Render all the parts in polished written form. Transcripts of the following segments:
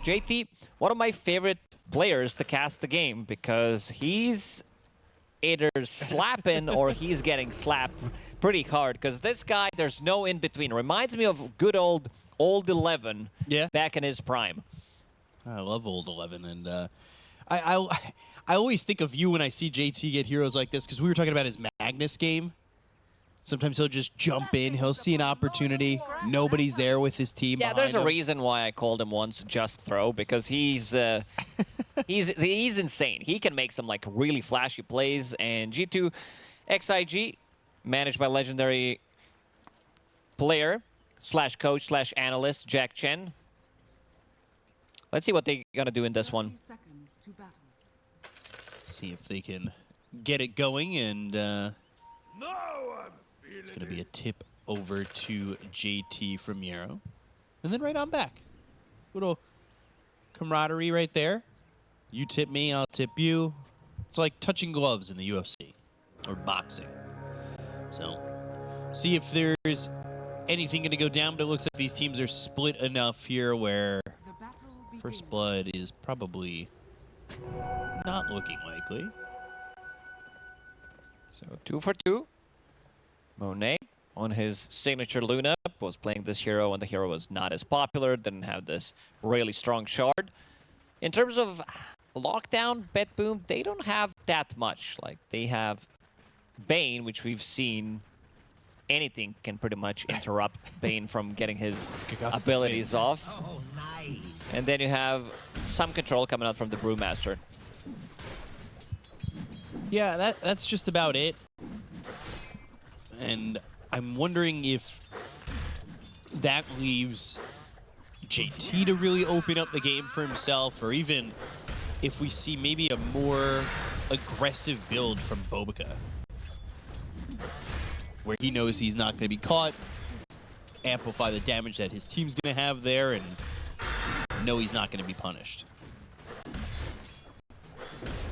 JT, one of my favorite players to cast the game because he's either slapping or he's getting slapped pretty hard because this guy, there's no in-between. Reminds me of good old 11 back in his prime. I love old 11, and I always think of you when I see JT get heroes like this because we were talking about his Magnus game. Sometimes he'll just jump in, he'll see an opportunity, nobody's there with his team. Yeah, there's a reason why I called him once Just Throw because he's insane. He can make some like really flashy plays, and G2.iG, managed by legendary player / coach / analyst Jack Chen. Let's see what they're gonna do in this one. See if they can get it going, and it's going to be a tip over to JT from Yarrow. And then right on back. Little camaraderie right there. You tip me, I'll tip you. It's like touching gloves in the UFC or boxing. So, see if there's anything going to go down, but it looks like these teams are split enough here where First Blood is probably not looking likely. So 2 for 2. Monet on his signature Luna was playing this hero, and the hero was not as popular, didn't have this really strong shard. In terms of lockdown, BetBoom, they don't have that much. Like, they have Bane, which we've seen anything can pretty much interrupt Bane from getting his abilities off. Oh, nice. And then you have some control coming out from the Brewmaster. Yeah, that's just about it. And I'm wondering if that leaves JT to really open up the game for himself, or even if we see maybe a more aggressive build from Bobica, where he knows he's not going to be caught, amplify the damage that his team's going to have there, and know he's not going to be punished.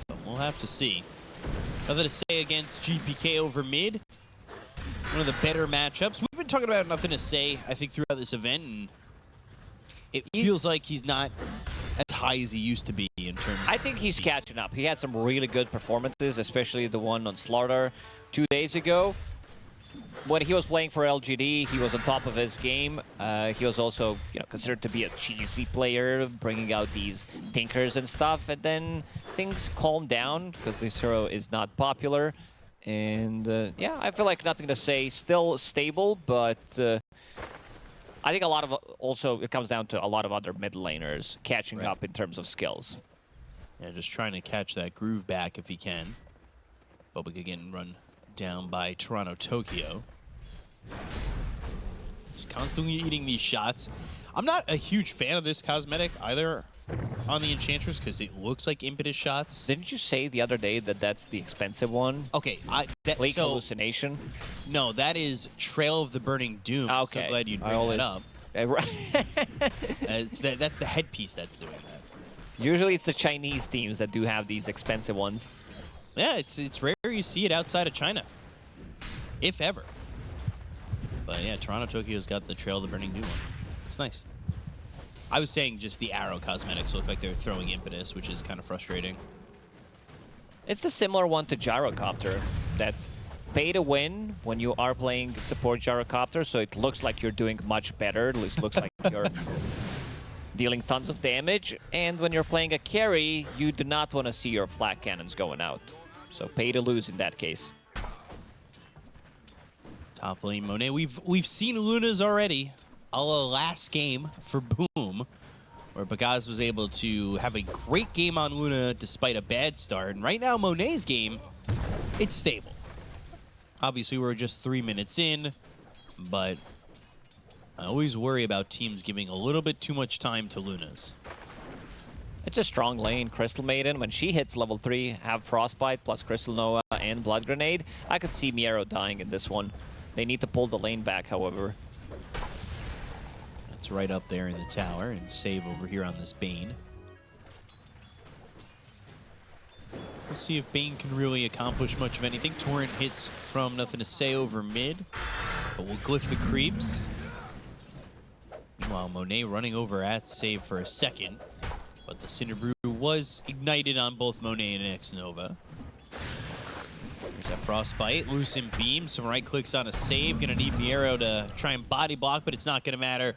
But we'll have to see. Nothing to say against GPK over mid. One of the better matchups. We've been talking about nothing to say, I think, throughout this event, and it feels like he's not as high as he used to be in terms of... I think he's catching up. He had some really good performances, especially the one on Slaughter 2 days ago. When he was playing for LGD, he was on top of his game. He was also, considered to be a cheesy player, bringing out these tinkers and stuff. And then things calmed down because this hero is not popular. And yeah, I feel like nothing to say. Still stable, but I think a lot of it comes down to a lot of other mid laners catching up in terms of skills. Yeah, just trying to catch that groove back if he can. Bobica getting run down by Toronto Tokyo. Just constantly eating these shots. I'm not a huge fan of this cosmetic either on the Enchantress because it looks like impetus shots. Didn't you say the other day that that's the expensive one? Okay, Lake Hallucination? No, that is Trail of the Burning Doom. Okay. So glad you bring that up. Right. That's the headpiece that's doing that. Usually it's the Chinese teams that do have these expensive ones. Yeah, it's rare you see it outside of China, if ever. But yeah, Toronto Tokyo's got the Trail of the Burning Doom one. It's nice. I was saying just the arrow cosmetics look like they're throwing impetus, which is kind of frustrating. It's the similar one to Gyrocopter, that pay to win when you are playing support Gyrocopter, so it looks like you're doing much better. At least looks like you're dealing tons of damage. And when you're playing a carry, you do not want to see your flak cannons going out. So pay to lose in that case. Top lane Monet. We've seen Lunas already. A la last game for Boom, where Bagaz was able to have a great game on Luna despite a bad start. And right now, Monet's game, it's stable. Obviously, we're just 3 minutes in, but I always worry about teams giving a little bit too much time to Lunas. It's a strong lane, Crystal Maiden. When she hits level 3, have Frostbite plus Crystal Nova and Blood Grenade, I could see Miero dying in this one. They need to pull the lane back, however. It's right up there in the tower, and save over here on this Bane. We'll see if Bane can really accomplish much of anything. Torrent hits from nothing to say over mid, but we'll glyph the creeps. Meanwhile, Monet running over at save for a second. But the Cinderbrew was ignited on both Monet and Xnova. There's that Frostbite, Loosen Beam, some right clicks on a save. Gonna need Miero to try and body block, but it's not gonna matter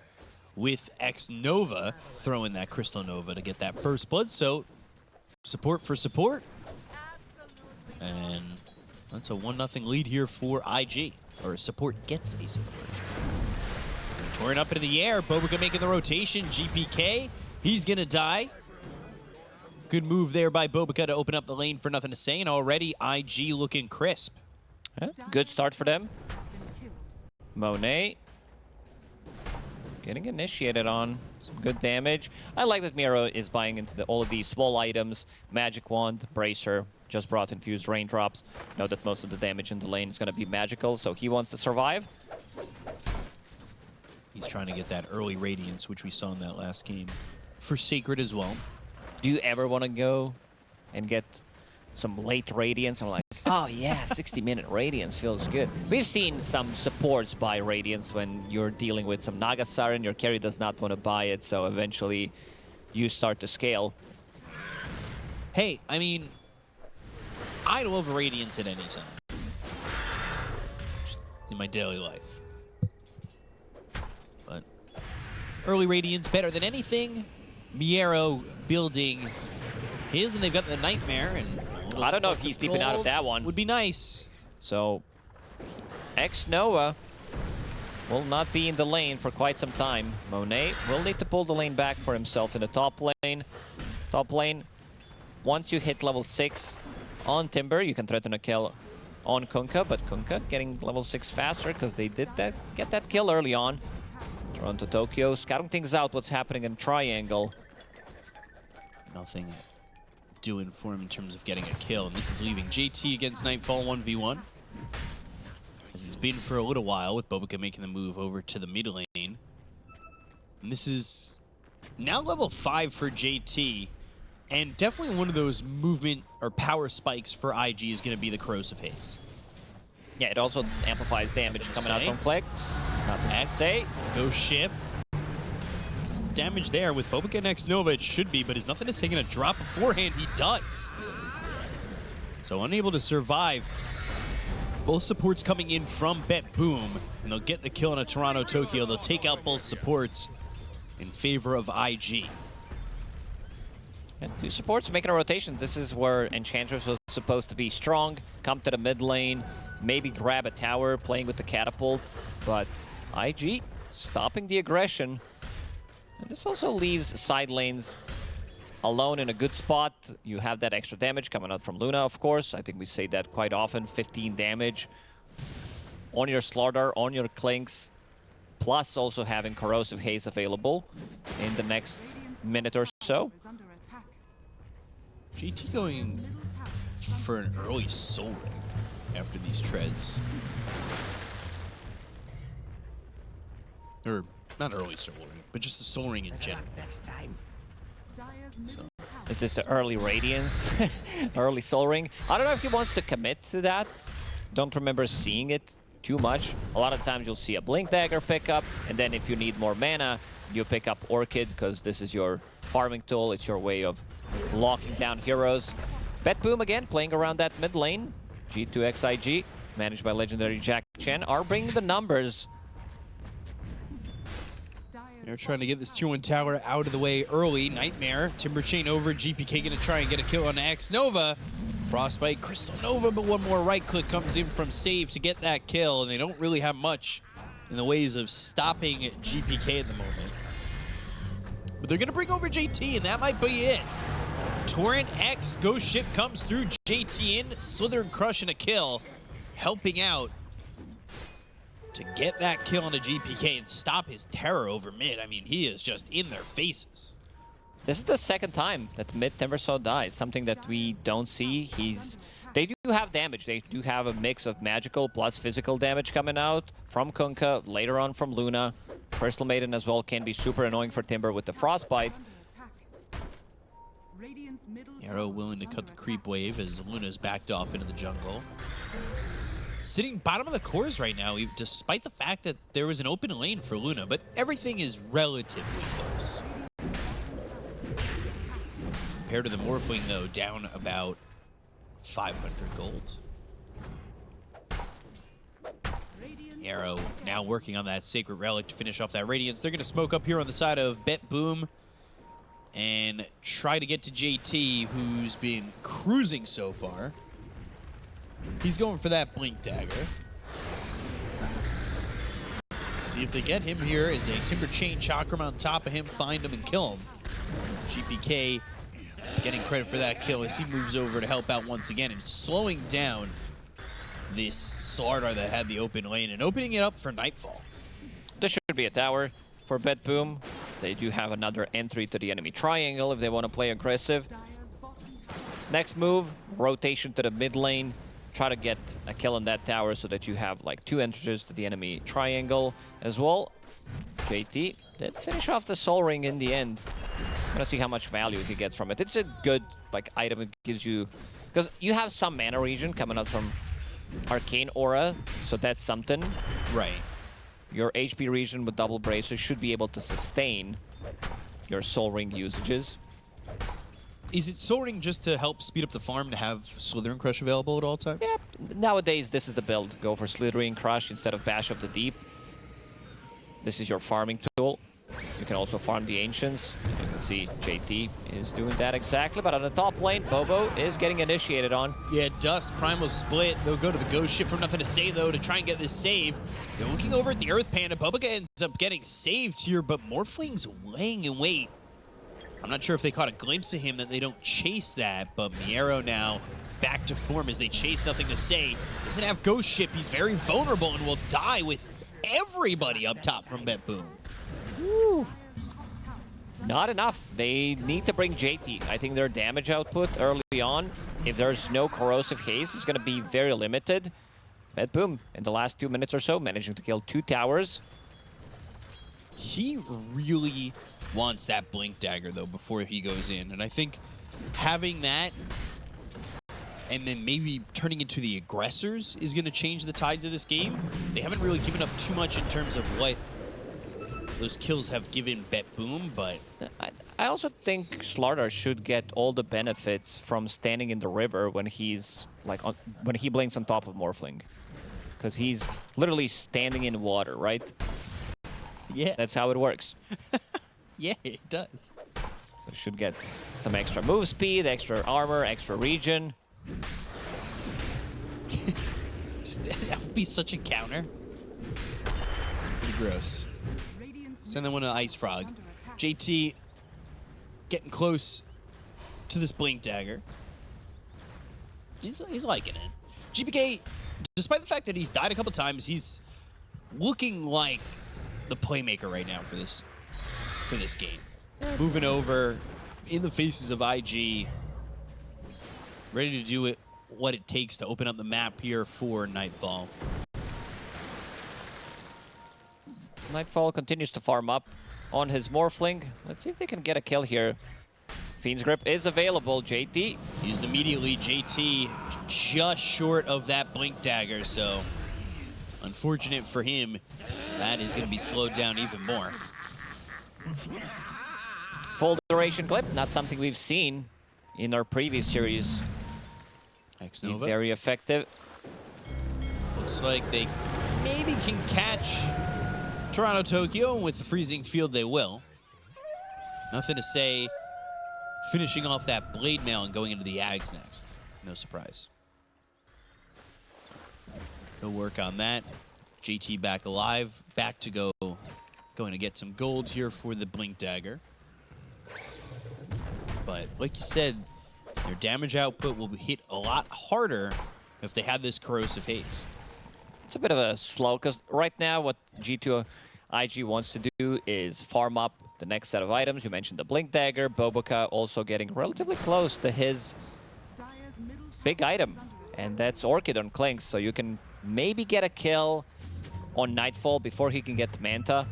with Xnova throwing that Crystal Nova to get that first blood. So support for support. And that's a 1-0 lead here for IG. Or support gets a support. Torn up into the air. Bobica making the rotation. GPK, he's going to die. Good move there by Bobica to open up the lane for nothing to say. And already IG looking crisp. Yeah, good start for them. Monet getting initiated on. Some good damage. I like that Miero is buying into all of these small items. Magic Wand, Bracer, just brought Infused Raindrops. Know that most of the damage in the lane is going to be magical, so he wants to survive. He's trying to get that early Radiance, which we saw in that last game, for Sacred as well. Do you ever want to go and get some late Radiance? I'm like, oh yeah, 60-minute Radiance feels good. We've seen some supports buy Radiance when you're dealing with some Nagasaren. Your carry does not want to buy it, so eventually you start to scale. Hey, I mean, I love Radiance at any time in my daily life. But early Radiance better than anything. Miero building his, and they've got the Nightmare. And I don't know if he's deeping out of that one. Would be nice. So Xnova will not be in the lane for quite some time. Monet will need to pull the lane back for himself in the top lane. Top lane, once you hit level 6 on Timber, you can threaten a kill on Kunkka, but Kunkka getting level 6 faster because they did get that kill early on. Toronto Tokyo scouting things out, what's happening in Triangle. Nothing doing for him in terms of getting a kill, and this is leaving JT against Nightfall 1v1. As it's been for a little while, with Bobica making the move over to the mid lane. And this is now level 5 for JT. And definitely one of those movement or power spikes for IG is going to be the Corrosive Haze. Yeah, it also amplifies damage coming out from clicks. X, go ship. Is the damage there with Bobica and Xnova? It should be, but is nothing to say going to drop beforehand? He does. So unable to survive. Both supports coming in from BetBoom, and they'll get the kill on a Toronto Tokyo. They'll take out both supports in favor of IG. And 2 supports making a rotation. This is where Enchantress was supposed to be strong, come to the mid lane, maybe grab a tower, playing with the catapult, but IG stopping the aggression. And this also leaves side lanes alone in a good spot. You have that extra damage coming out from Luna, of course. I think we say that quite often, 15 damage on your Slardar, on your Clinks, plus also having Corrosive Haze available in the next minute or so. GT going for an early Soul Ring after these treads. Or, not early Soul Ring, but just the Soul Ring in general. So. Is this the early Radiance? Early Soul Ring? I don't know if he wants to commit to that. Don't remember seeing it too much. A lot of times you'll see a Blink Dagger pick up, and then if you need more mana, you pick up Orchid, because this is your farming tool. It's your way of locking down heroes. BetBoom again playing around that mid lane. G2.iG, managed by legendary Jack Chen, are bringing the numbers. They're trying to get this tier 1 tower out of the way early. Nightmare, Timber Chain over, GPK gonna try and get a kill on Xnova. Frostbite, Crystal Nova, but one more right click comes in from Save to get that kill, and they don't really have much in the ways of stopping GPK at the moment. But they're gonna bring over JT, and that might be it. Torrent X, Ghost Ship comes through, JT in, Slither and Crush and a kill, helping out to get that kill on a GPK and stop his terror over mid. I mean, he is just in their faces. This is the second time that mid Timbersaw dies, something that we don't see. They do have damage. They do have a mix of magical plus physical damage coming out from Kunkka, later on from Luna. Crystal Maiden as well can be super annoying for Timber with the Frostbite. Arrow willing to cut the creep wave as Luna's backed off into the jungle. Sitting bottom of the cores right now, despite the fact that there was an open lane for Luna, but everything is relatively close. Compared to the Morphling, though, down about 500 gold. Arrow now working on that Sacred Relic to finish off that Radiance. They're going to smoke up here on the side of BetBoom and try to get to JT, who's been cruising so far. He's going for that Blink Dagger. See if they get him here as they Timber Chain Chakram on top of him, find him, and kill him. GPK getting credit for that kill as he moves over to help out once again and slowing down this Slardar that had the open lane and opening it up for Nightfall. This should be a tower for BetBoom. They do have another entry to the enemy triangle if they want to play aggressive. Next move, rotation to the mid lane. Try to get a kill on that tower so that you have like 2 entrances to the enemy triangle as well. JT did finish off the Soul Ring in the end. I'm gonna see how much value he gets from it. It's a good like item. It gives you, because you have some mana regen coming out from Arcane Aura, so that's something. Right. Your HP regen with double bracer should be able to sustain your Soul Ring usages. Is it Soul Ring just to help speed up the farm to have Slithering Crush available at all times? Yeah, nowadays this is the build. Go for Slithering Crush instead of Bash of the Deep. This is your farming tool. You can also farm the Ancients. You can see JT is doing that exactly, but on the top lane, Bobo is getting initiated on. Yeah, Dust, Primal Split. They'll go to the Ghost Ship for nothing to say, though, to try and get this save. They're looking over at the Earth Panda. Boboka ends up getting saved here, but Morphling's laying in wait. I'm not sure if they caught a glimpse of him that they don't chase that, but Miero now back to form as they chase nothing to say. Doesn't have Ghost Ship. He's very vulnerable and will die with everybody up top from BetBoom. Woo. Not enough. They need to bring JT. I think their damage output early on, if there's no Corrosive Haze, is going to be very limited. BetBoom, in the last 2 minutes or so, managing to kill 2 towers. He really wants that Blink Dagger, though, before he goes in. And I think having that and then maybe turning into the aggressors is going to change the tides of this game. They haven't really given up too much in terms of what those kills have given BetBoom, but I also think Slardar should get all the benefits from standing in the river when he's like when he blinks on top of Morphling, because he's literally standing in water, right? Yeah, that's how it works. Yeah, it does. So should get some extra move speed, extra armor, extra regen. That would be such a counter. It's pretty gross. Send them one to Ice Frog. JT getting close to this Blink Dagger. He's liking it. GPK, despite the fact that he's died a couple times, he's looking like the playmaker right now for this game. Moving over in the faces of IG, ready to do it what it takes to open up the map here for Nightfall. Nightfall continues to farm up on his Morphling. Let's see if they can get a kill here. Fiend's Grip is available. JT used immediately. JT just short of that Blink Dagger, so unfortunate for him. That is going to be slowed down even more. Full duration clip, not something we've seen in our previous series. X-Nova. Very effective. Looks like they maybe can catch Toronto Tokyo, and with the freezing field they will. Nothing to say. Finishing off that Blade Mail and going into the Ags next. No surprise. No work on that. JT back alive. Back to go. Going to get some gold here for the Blink Dagger. But like you said, their damage output will be hit a lot harder if they have this Corrosive Haze. It's a bit of a slow, because right now what G2.iG wants to do is farm up the next set of items. You mentioned the Blink Dagger. Boboka also getting relatively close to his big item, and that's Orchid on Clinks, so you can maybe get a kill on Nightfall before he can get the Manta.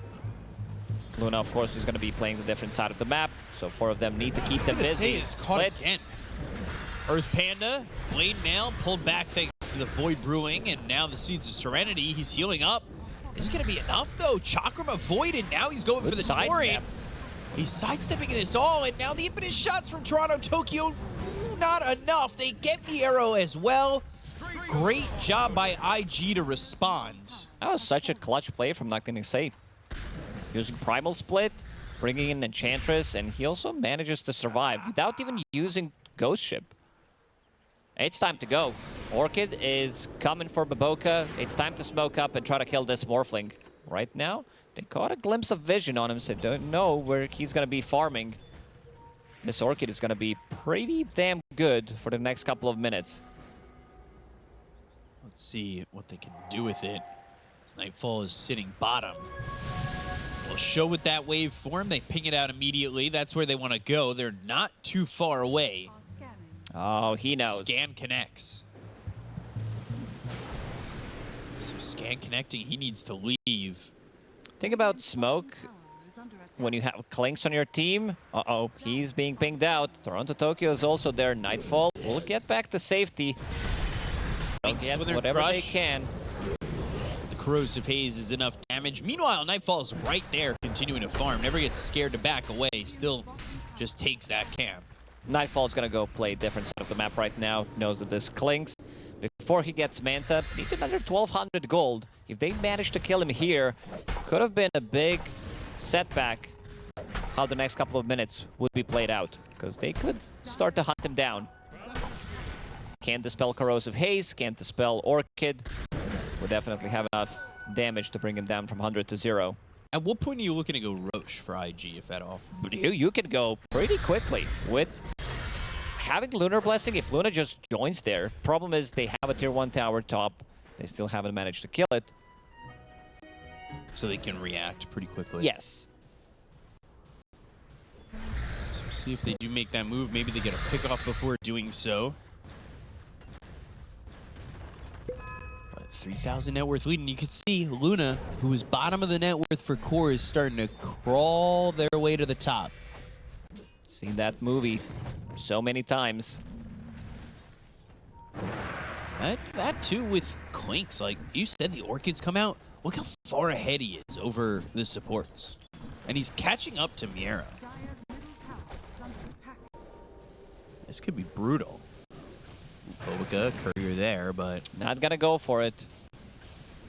Luna, of course, is going to be playing the different side of the map, so 4 of them need to keep them busy. It's caught again. Earth Panda, Blade Mail, pulled back thanks to the Void Brewing, and now the Seeds of Serenity. He's healing up. Is it going to be enough, though? Chakram avoided. Now he's going for the Tori. He's sidestepping this all, and now the impetus shots from Toronto Tokyo, not enough. They get Miero as well. Great job by IG to respond. That was such a clutch play from Not Gonna Say. Using Primal Split, bringing in Enchantress, and he also manages to survive without even using Ghost Ship. It's time to go. Orchid is coming for Baboka. It's time to smoke up and try to kill this Morphling. Right now, they caught a glimpse of vision on him, so they don't know where he's going to be farming. This Orchid is going to be pretty damn good for the next couple of minutes. Let's see what they can do with it. As Nightfall is sitting bottom. They'll show with that wave form. They ping it out immediately. That's where they want to go. They're not too far away. Oh, he knows. Scan connects. So Scan connecting, he needs to leave. Think about Smoke. When you have Clinks on your team, uh-oh, he's being pinged out. Toronto Tokyo is also there. Nightfall will get back to safety. They'll get whatever they can. The Corrosive Haze is enough damage. Meanwhile, Nightfall is right there, continuing to farm. Never gets scared to back away. Still just takes that camp. Nightfall's gonna go play a different side of the map right now. Knows that this Clinks. Before he gets Manta, needs another 1,200 gold. If they manage to kill him here, could have been a big setback how the next couple of minutes would be played out, because they could start to hunt him down. Can't dispel Corrosive Haze, can't dispel Orchid. Would definitely have enough damage to bring him down from 100 to 0. At what point are you looking to go Roche for IG, if at all? You could go pretty quickly with having Lunar Blessing. If Luna just joins there, problem is they have a tier 1 tower top. They still haven't managed to kill it. So they can react pretty quickly. Yes. So see if they do make that move. Maybe they get a pick off before doing so. But 3,000 net worth lead, and you can see Luna, who is bottom of the net worth for core, is starting to crawl their way to the top. Seen that movie so many times. That too with Clinks, like you said, the Orchids come out. Look how far ahead he is over the supports. And he's catching up to Miero. This could be brutal. Bobica, Courier there, but Not gonna go for it.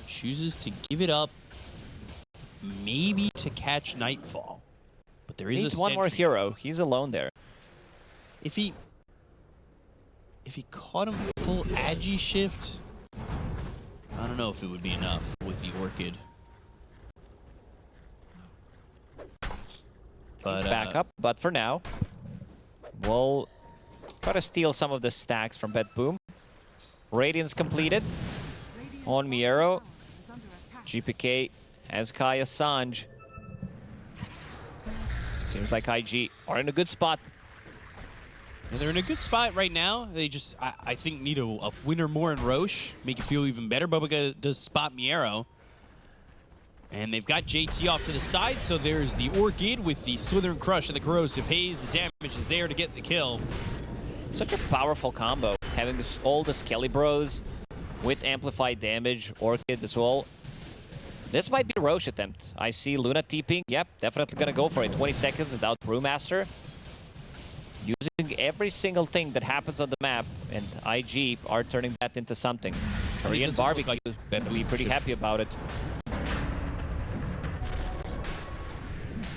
chooses to give it up, maybe to catch Nightfall. But there is Needs a one more sentry. hero. He's alone there. If he caught him full Agi shift, I don't know if it would be enough with the Orchid. But Back up, but for now, we'll try to steal some of the stacks from BetBoom. Radiance completed on Miero. GPK has Kaya Sanj. Seems like IG are in a good spot. And they're in a good spot right now. They just, I think, need a winner more in Roche. Make it feel even better. Bobica does spot Miero. And they've got JT off to the side, so there's the Orchid with the Slithering Crush and the Corrosive Haze. The damage is there to get the kill. Such a powerful combo. Having all the Skelly Bros with amplified damage, Orchid as well. This might be a Roche attempt. I see Luna TPing. Yep, definitely gonna go for it. 20 seconds without Brewmaster. Using every single thing that happens on the map, and IG are turning that into something. Korean Barbecue, would be pretty happy about it.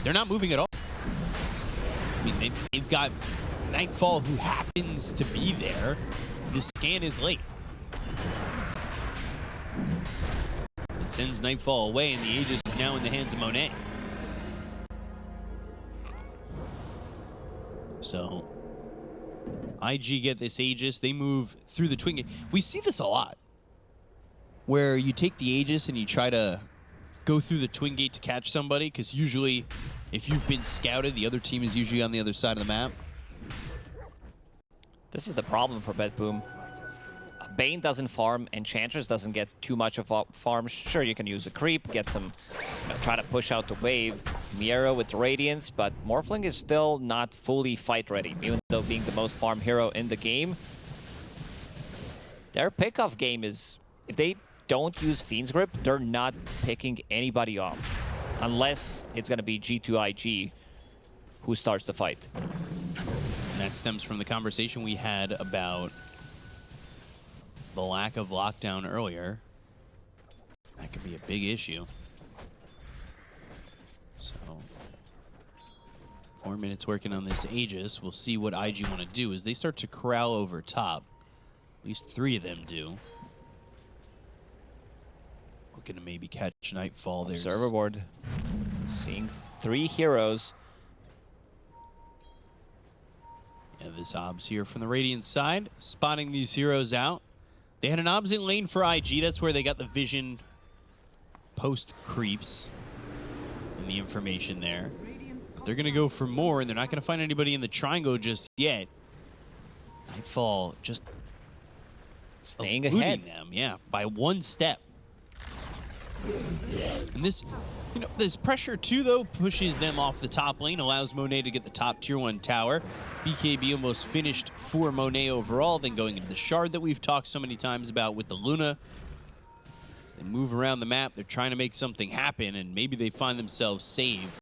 They're not moving at all. I mean, they've got Nightfall, who happens to be there. The scan is late. It sends Nightfall away, and the Aegis is now in the hands of Monet. So, IG get this Aegis. They move through the Twin Gate. We see this a lot, where you take the Aegis and you try to go through the Twin Gate to catch somebody, because usually, if you've been scouted, the other team is usually on the other side of the map. This is the problem for BetBoom. Bane doesn't farm, Enchantress doesn't get too much of a farm. Sure, you can use a creep, get some, try to push out the wave. Miero with Radiance, but Morphling is still not fully fight ready, even though being the most farm hero in the game. Their pickoff game is, if they don't use Fiend's Grip, they're not picking anybody off. Unless it's going to be G2.iG. who starts the fight. And that stems from the conversation we had about the lack of lockdown earlier. That could be a big issue. So, 4 minutes working on this Aegis. We'll see what IG want to do as they start to corral over top. At least 3 of them do. Looking to maybe catch Nightfall. There's Observer board. Seeing 3 heroes. Yeah, this OBS here from the Radiant side, spotting these heroes out. They had an OBS in lane for IG. That's where they got the vision post creeps and the information there. But they're going to go for more, and they're not going to find anybody in the triangle just yet. Nightfall just Staying eluding ahead. them, yeah, by 1 step. And this, you know, this pressure too, though, pushes them off the top lane, allows Monet to get the top tier 1 tower. BKB almost finished for Monet overall, then going into the shard that we've talked so many times about with the Luna. As they move around the map, they're trying to make something happen, and maybe they find themselves saved.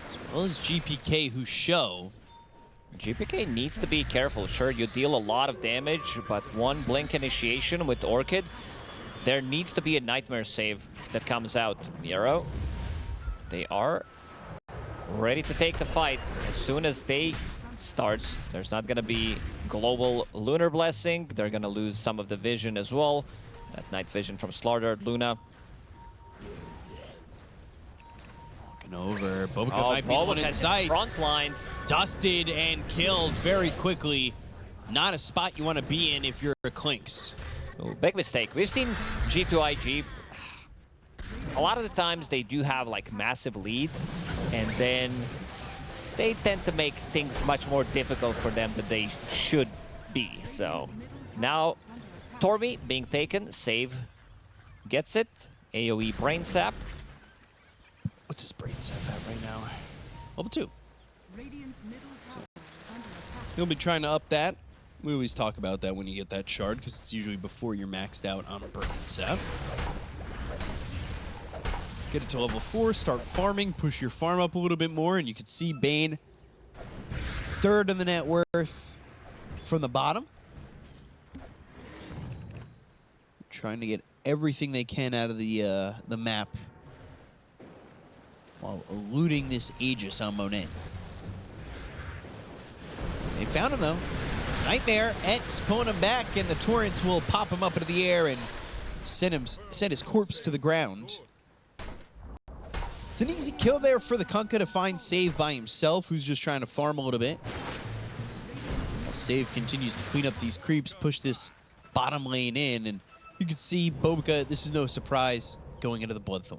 As well as GPK, who show. GPK needs to be careful. Sure, you deal a lot of damage, but 1 blink initiation with Orchid, there needs to be a nightmare save that comes out. Miro, they are ready to take the fight. As soon as they starts, there's not going to be global lunar blessing. They're going to lose some of the vision as well. That night vision from Slaughter, Luna. Walking over. Bobica Oh, might be the one Bobica in has sight. front lines. Dusted and killed very quickly. Not a spot you want to be in if you're a Clinks. Ooh, big mistake. We've seen G2.iG. A lot of the times they do have like massive lead, and then they tend to make things much more difficult for them than they should be. So now Torby being taken, save gets it. AoE brain sap. What's his brain sap at right now? Level 2. So he'll be trying to up that. We always talk about that when you get that shard, because it's usually before you're maxed out on a brain sap. Get it to level 4, start farming, push your farm up a little bit more, and you can see Bane 3rd in the net worth from the bottom. Trying to get everything they can out of the map while eluding this Aegis on Monet. They found him, though. Nightmare, X pulling him back, and the Torrents will pop him up into the air and send his corpse to the ground. It's an easy kill there for the Kunkka to find Save by himself, who's just trying to farm a little bit. While Save continues to clean up these creeps, push this bottom lane in, and you can see Bobica, this is no surprise, going into the Bloodthorn.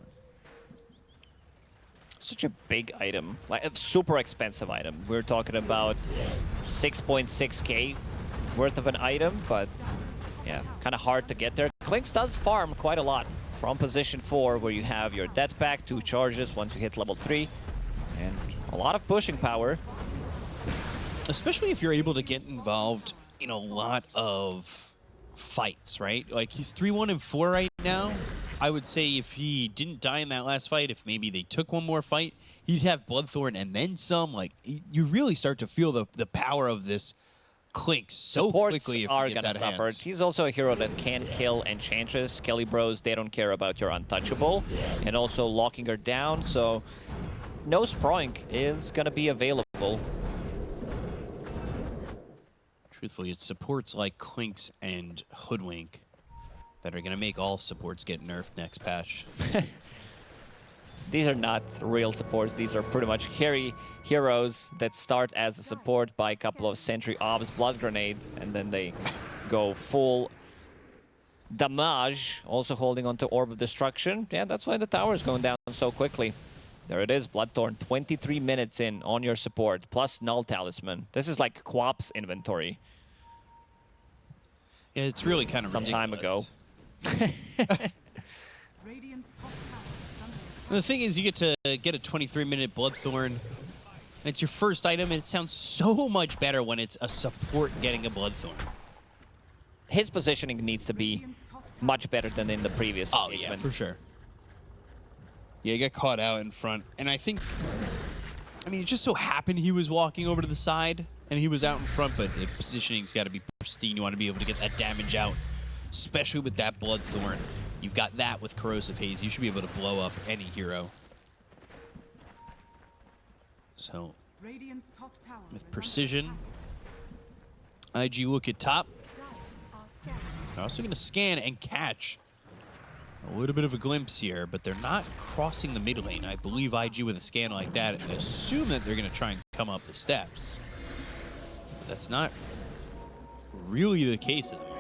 Such a big item, like a super expensive item. We're talking about 6.6k worth of an item, but yeah, kind of hard to get there. Clinks does farm quite a lot from position 4, where you have your death pack, 2 charges once you hit level 3, and a lot of pushing power. Especially if you're able to get involved in a lot of fights, right? Like, he's 3-1 and 4 right now. I would say if he didn't die in that last fight, if maybe they took one more fight, he'd have Bloodthorn and then some. Like, you really start to feel the power of this Clink so Supports quickly if are he gets gonna out of suffer. hand. He's also a hero that can kill Enchantress. Kelly Bros, they don't care about your untouchable. And also locking her down, so no Sproink is gonna be available. Truthfully, it's supports like Clinks and Hoodwink that are going to make all supports get nerfed next patch. These are not real supports. These are pretty much carry heroes that start as a support by a couple of Sentry Obs, Blood Grenade, and then they go full damage, also holding onto Orb of Destruction. Yeah, that's why the tower is going down so quickly. There it is, Bloodthorn, 23 minutes in on your support, plus Null Talisman. This is like Quap's inventory. Yeah, it's really kind of Some time ago. The thing is, you get to get a 23-minute Bloodthorn, and it's your first item, and it sounds so much better when it's a support getting a Bloodthorn. His positioning needs to be much better than in the previous engagement. Yeah, for sure. Yeah, you get caught out in front, and I think I mean, it just so happened he was walking over to the side and he was out in front, but the positioning's got to be pristine. You want to be able to get that damage out, especially with that Bloodthorn. You've got that with Corrosive Haze. You should be able to blow up any hero. So, with precision, IG look at top. They're also going to scan and catch a little bit of a glimpse here, but they're not crossing the mid lane. I believe IG with a scan like that, assume that they're going to try and come up the steps. But that's not really the case at the moment.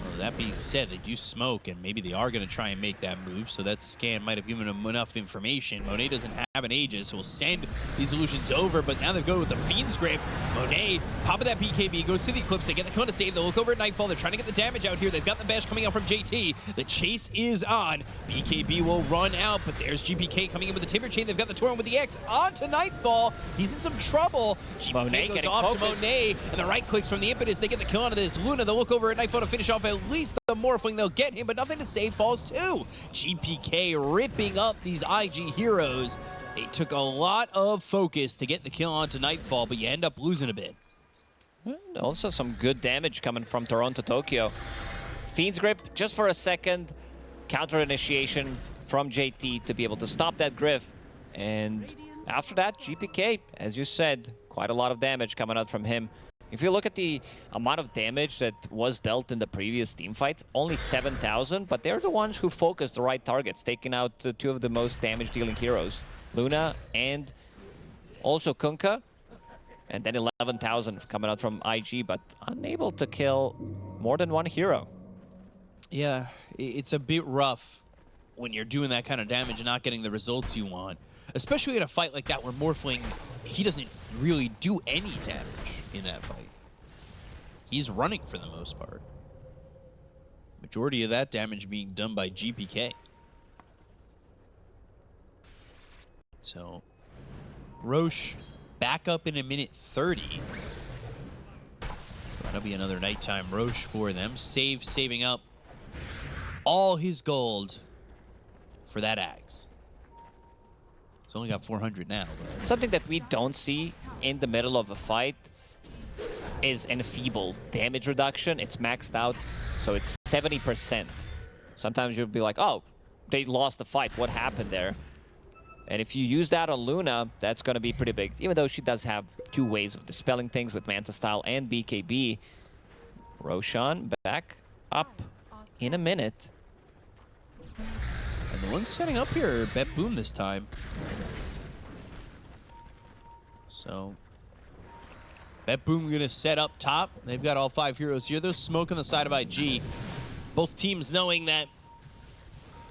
Well, that being said, they do smoke, and maybe they are going to try and make that move, so that scan might have given them enough information. Monet doesn't have an Aegis, so we'll send these illusions over, but now they go with the Fiend's Grip. Monet popping that BKB, goes to the Eclipse, they get the cone to save, they'll look over at Nightfall, they're trying to get the damage out here, they've got the bash coming out from JT, the chase is on, BKB will run out, but there's GPK coming in with the Timber Chain, they've got the Torrent with the X, on to Nightfall, he's in some trouble, GPK goes off focused to Monet, and the right clicks from the Impetus, they get the kill onto this, Luna, they'll look over at Nightfall to finish off at least the Morphling, they'll get him, but nothing to save falls too. GPK ripping up these IG heroes. It took a lot of focus to get the kill onto Nightfall, but you end up losing a bit. Also some good damage coming from Toronto Tokyo. Fiend's Grip, just for a second, counter initiation from JT to be able to stop that Griff. And after that, GPK, as you said, quite a lot of damage coming out from him. If you look at the amount of damage that was dealt in the previous team fights, only 7,000, but they're the ones who focused the right targets, taking out two of the most damage-dealing heroes, Luna and also Kunkka. And then 11,000 coming out from IG, but unable to kill more than one hero. Yeah, it's a bit rough when you're doing that kind of damage and not getting the results you want. Especially in a fight like that where Morphling, he doesn't really do any damage in that fight. He's running for the most part. Majority of that damage being done by GPK. So, Roche back up in a minute 30. So that'll be another nighttime Roche for them. Saving up all his gold for that Axe. He's only got 400 now. But something that we don't see in the middle of a fight is enfeeble damage reduction. It's maxed out, so it's 70%. Sometimes you'll be like, oh, they lost the fight. What happened there? And if you use that on Luna, that's going to be pretty big. Even though she does have two ways of dispelling things with Manta Style and BKB. Roshan back up in a minute. And the ones setting up here are BetBoom this time. So, BetBoom going to set up top. They've got all 5 heroes here. There's smoke on the side of IG. Both teams knowing that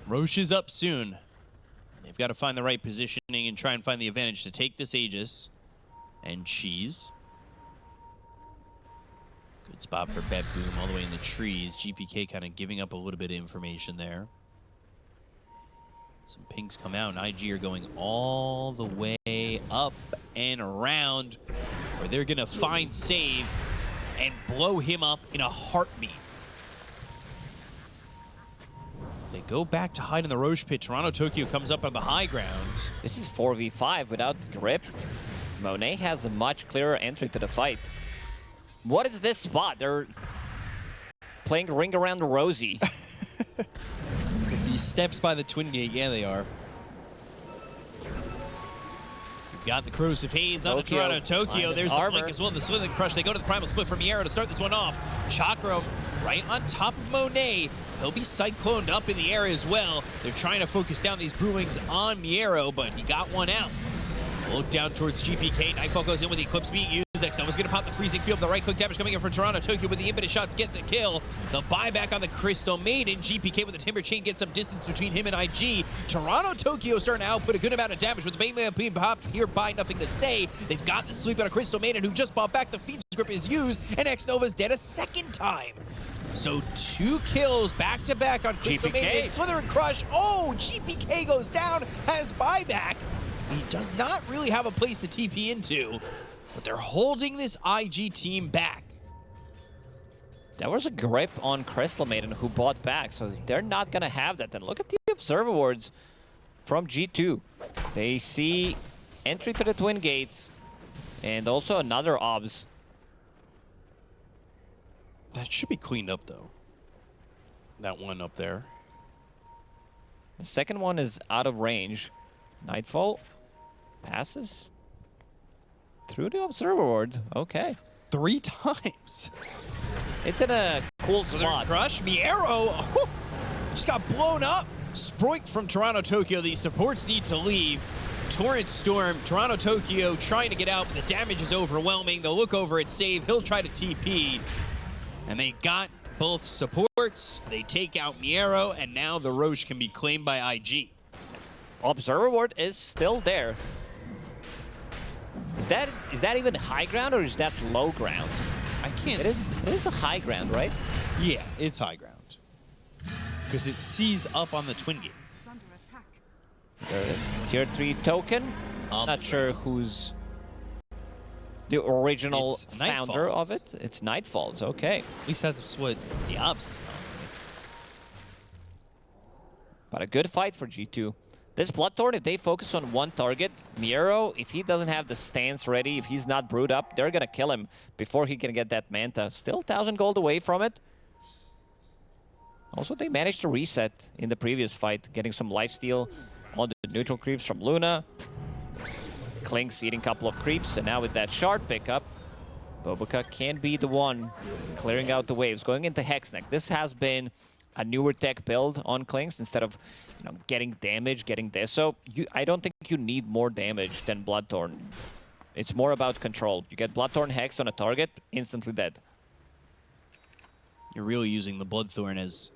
Roche is up soon. They've got to find the right positioning and try and find the advantage to take this Aegis. And Cheese. Good spot for BetBoom all the way in the trees. GPK kind of giving up a little bit of information there. Some pinks come out, and IG are going all the way up and around, where they're going to find Save and blow him up in a heartbeat. They go back to hide in the Roche pit. Toronto Tokyo comes up on the high ground. This is 4v5 without Grip. Monet has a much clearer entry to the fight. What is this spot? They're playing Ring Around the Rosie. These steps by the Twin Gate, yeah, they are. We've got the Corrosive Haze on Toronto Tokyo. There's the blink as well, the Slither Crush. They go to the Primal Split from Miero to start this one off. Chakram right on top of Monet. He'll be cycloned up in the air as well. They're trying to focus down these Brewings on Miero, but he got one out. Look down towards GPK. Nightfall goes in with the Eclipse beat used. Xnova's going to pop the freezing field. The right click damage coming in from Toronto Tokyo with the impetus shots get the kill. The buyback on the Crystal Maiden. GPK with the Timber Chain gets some distance between him and IG. Toronto Tokyo starting to output a good amount of damage with the Bateman being popped here by nothing to say. They've got the sleep on a Crystal Maiden who just bought back. The Fiend's Grip is used, and Xnova's dead a second time. So 2 kills back-to-back on Crystal Maiden. Slither and Crush. Oh, GPK goes down, has buyback. He does not really have a place to TP into, but they're holding this IG team back. There was a grip on Crystal Maiden who bought back, so they're not going to have that. Then look at the Observer Wards. from G2. They see entry to the Twin Gates and also another OBS. That should be cleaned up, though. That one up there. The second one is out of range. Nightfall passes through the observer ward. Okay. 3 times. It's in a cool spot. Crush. Miero just got blown up. Sproik from Toronto Tokyo. These supports need to leave. Torrent Storm. Toronto Tokyo trying to get out, but the damage is overwhelming. They'll look over at Save. He'll try to TP. And they got both supports. They take out Miero, and now the Roche can be claimed by IG. Observer ward is still there. Is that even high ground or is that low ground? I can't. It is a high ground, right? Yeah, it's high ground. Because it sees up on the Twin Gate. The tier 3 token. Not sure who's the original founder of it. It's Nightfalls, okay. At least that's what the OBS is telling me. But a good fight for G2. This Bloodthorn, if they focus on one target, Miero, if he doesn't have the stance ready, if he's not brewed up, they're going to kill him before he can get that Manta. Still 1,000 gold away from it. Also, they managed to reset in the previous fight, getting some lifesteal on the neutral creeps from Luna. Klink's eating a couple of creeps, and now with that shard pickup, Bobuka can be the one clearing out the waves, going into Hexneck. This has been a newer tech build on Klinks instead of getting damage, getting this. So I don't think you need more damage than Bloodthorn. It's more about control. You get Bloodthorn Hex on a target, instantly dead. You're really using the Bloodthorn as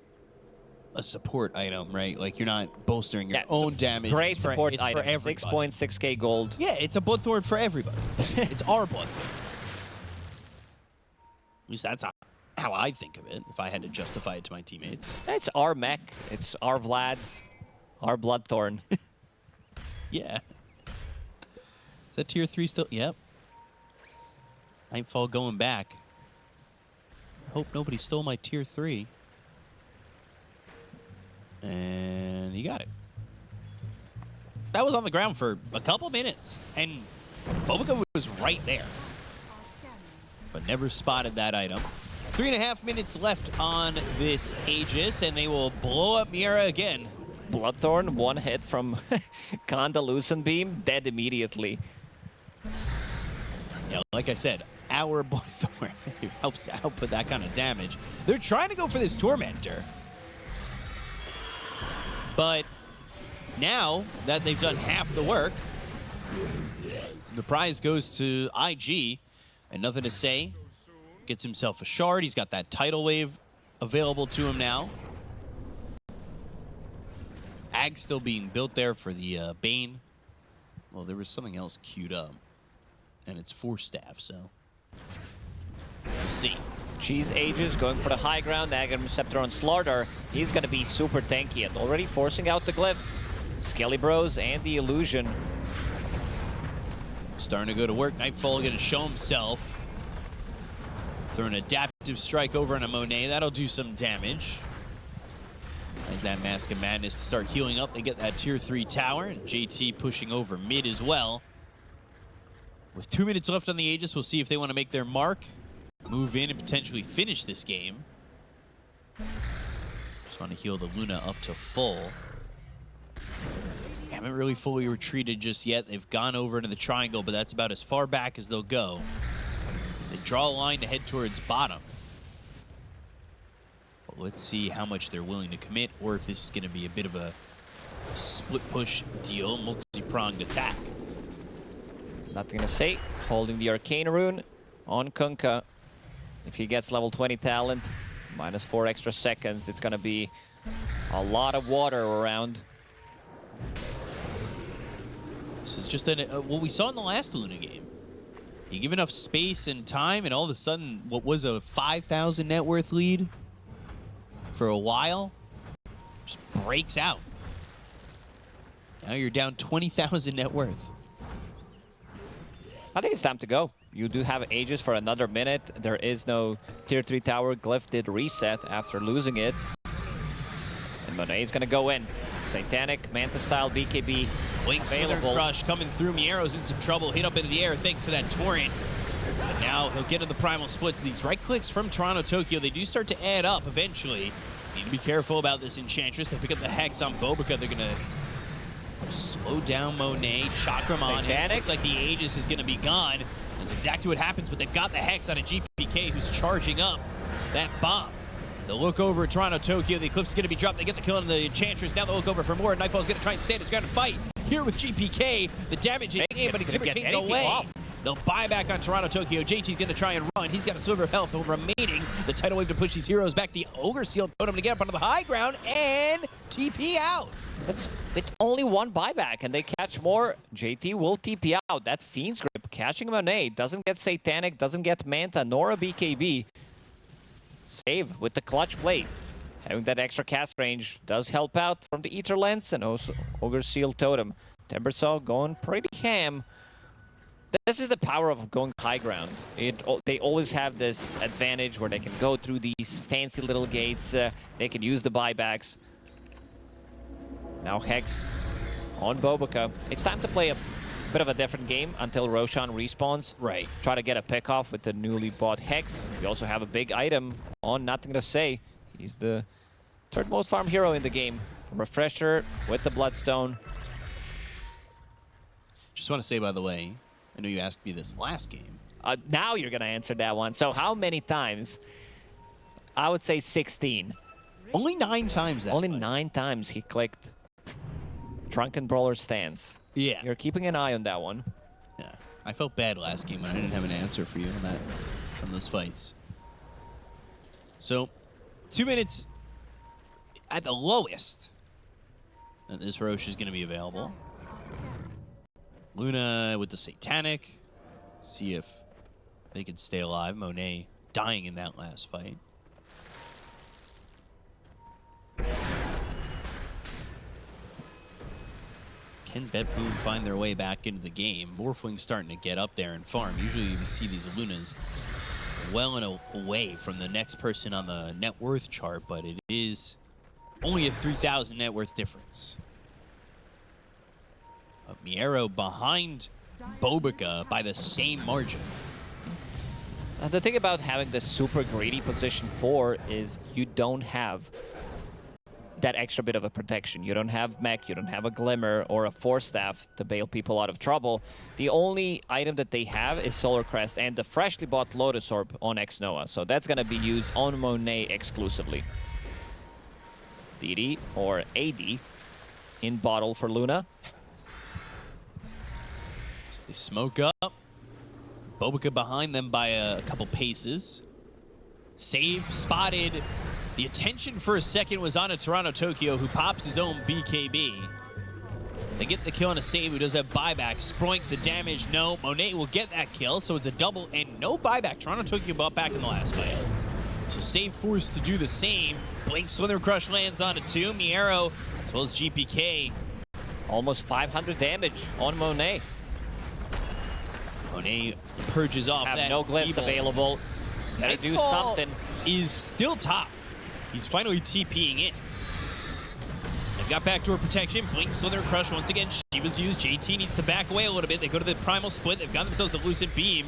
a support item, right? Like, you're not bolstering your own damage. Great support item. For everybody. 6.6k gold. Yeah, it's a Bloodthorn for everybody. It's our Bloodthorn. At least that's how I think of it, if I had to justify it to my teammates. It's our mech. It's our Vlad's. Our Bloodthorn. Yeah. Is that tier 3 still? Yep. Nightfall going back. Hope nobody stole my tier 3. And he got it. That was on the ground for a couple minutes, and Bobuka was right there, but never spotted that item. 3.5 minutes left on this Aegis, and they will blow up Miera again. Bloodthorn, one hit from Kanda Lucent Beam, dead immediately. Yeah, like I said, our Bloodthorn helps output that kind of damage. They're trying to go for this Tormentor. But now that they've done half the work, the prize goes to IG. And nothing to say. Gets himself a shard. He's got that tidal wave available to him now. Ag still being built there for the Bane. Well, there was something else queued up. And it's 4 staff, so we'll see. Cheese Aegis going for the high ground. Agam Receptor on Slardar. He's going to be super tanky and already forcing out the Glyph. Skelly Bros and the Illusion. Starting to go to work. Nightfall going to show himself. Throw an adaptive strike over on a Monet. That'll do some damage. As that Mask of Madness to start healing up. They get that tier 3 tower. And JT pushing over mid as well. With 2 minutes left on the Aegis, we'll see if they want to make their mark. Move in and potentially finish this game. Just want to heal the Luna up to full. They haven't really fully retreated just yet. They've gone over into the triangle, but that's about as far back as they'll go. They draw a line to head towards bottom. But let's see how much they're willing to commit, or if this is going to be a bit of a split push deal, multi-pronged attack. Nothing to say. Holding the Arcane Rune on Kunkka. If he gets level 20 talent, -4 extra seconds, it's going to be a lot of water around. This is just what we saw in the last Luna game. You give enough space and time, and all of a sudden, what was a 5,000 net worth lead for a while just breaks out. Now you're down 20,000 net worth. I think it's time to go. You do have Aegis for another minute. There is no tier 3 tower. Glyph did reset after losing it. And Monet is going to go in. Satanic, Manta style, BKB Blink Slither available. Crush coming through. Miero's in some trouble. Hit up into the air thanks to that torrent. But now he'll get to the primal splits. These right clicks from Toronto Tokyo, they do start to add up eventually. Need to be careful about this Enchantress. They pick up the Hex on Bobica. They're going to slow down Monet. Chakram on him. Looks like the Aegis is going to be gone. That's exactly what happens, but they've got the Hex on a GPK who's charging up that bomb. They'll look over at Toronto Tokyo. The Eclipse is going to be dropped. They get the kill on the Enchantress. Now they'll look over for more. Nightfall's going to try and stand his ground and fight. Here with GPK, the damage is in, but Timber King's away. They'll buy back on Toronto Tokyo. JT's going to try and run. He's got a sliver of health remaining. The tidal wave to push these heroes back. The Ogre Seal totem to get up onto the high ground and TP out. It's only one buyback, and they catch more. JT will TP out. That Fiend's Grip catching Monet. Doesn't get Satanic, doesn't get Manta, nor a BKB. Save with the clutch plate. Having that extra cast range does help out from the Ether Lens and also Ogre Seal Totem. Timbersaw going pretty ham. This is the power of going high ground. They always have this advantage where they can go through these fancy little gates. They can use the buybacks. Now Hex on Bobica. It's time to play a bit of a different game until Roshan respawns. Right. Try to get a pick off with the newly bought Hex. We also have a big item on Nothing to Say. He's the third most farm hero in the game. Refresher with the Bloodstone. Just want to say, by the way, I know you asked me this last game. Now you're going to answer that one. So how many times? I would say 16. Only 9 times that Only fight. 9 times he clicked Drunken Brawler stance. Yeah. You're keeping an eye on that one. Yeah. I felt bad last game when I didn't have an answer for you on that from those fights. So, 2 minutes at the lowest that this Roche is going to be available. Luna with the Satanic. See if they can stay alive. Monet dying in that last fight. Can BetBoom find their way back into the game? Morphwing's starting to get up there and farm. Usually you see these Lunas well and away from the next person on the net worth chart, but it is only a 3,000 net worth difference. But Miero behind Bobica by the same margin. The thing about having this super greedy position 4 is you don't have that extra bit of a protection. You don't have mech, you don't have a Glimmer or a Force Staff to bail people out of trouble. The only item that they have is Solar Crest and the freshly bought Lotus Orb on X-Noah. So that's going to be used on Monet exclusively. DD or AD in bottle for Luna. So they smoke up. Bobica behind them by a couple paces. Save spotted. The attention for a second was on a Toronto Tokyo who pops his own BKB. They get the kill on a save who does have buyback. Sproink the damage. No, Monet will get that kill, so it's a double and no buyback. Toronto Tokyo bought back in the last fight. So save forced to do the same. Blink Slither Crush lands on it too. Miero as well as GPK. Almost 500 damage on Monet. Monet purges off Have that no glyphs feeble. available. Gotta do Nightfall something. is still top. He's finally TPing in. They've got backdoor protection. Blink Slither Crush once again. She was used. JT needs to back away a little bit. They go to the primal split. They've got themselves the Lucid Beam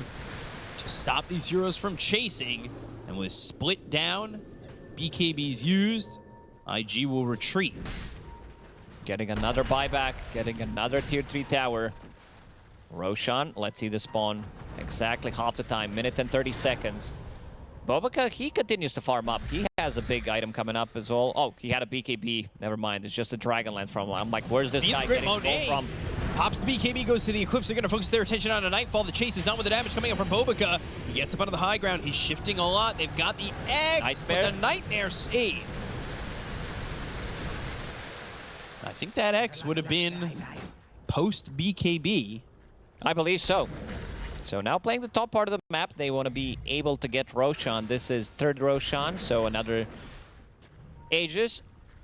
to stop these heroes from chasing. And with split down, BKB's used, IG will retreat. Getting another buyback, getting another tier 3 tower. Roshan, let's see the spawn exactly half the time, minute and 30 seconds. Bobica, he continues to farm up. He has a big item coming up as well. Oh, he had a BKB. Never mind, it's just a Dragonlance from him. I'm like, where's this guy getting gold from? Pops the BKB, goes to the Eclipse. They're going to focus their attention on a Nightfall. The chase is on with the damage coming up from Bobica. He gets up onto the high ground. He's shifting a lot. They've got the X, but the Nightmare save. I think that X would have been post BKB. I believe so. So now playing the top part of the map, they want to be able to get Roshan. This is third Roshan, so another Aegis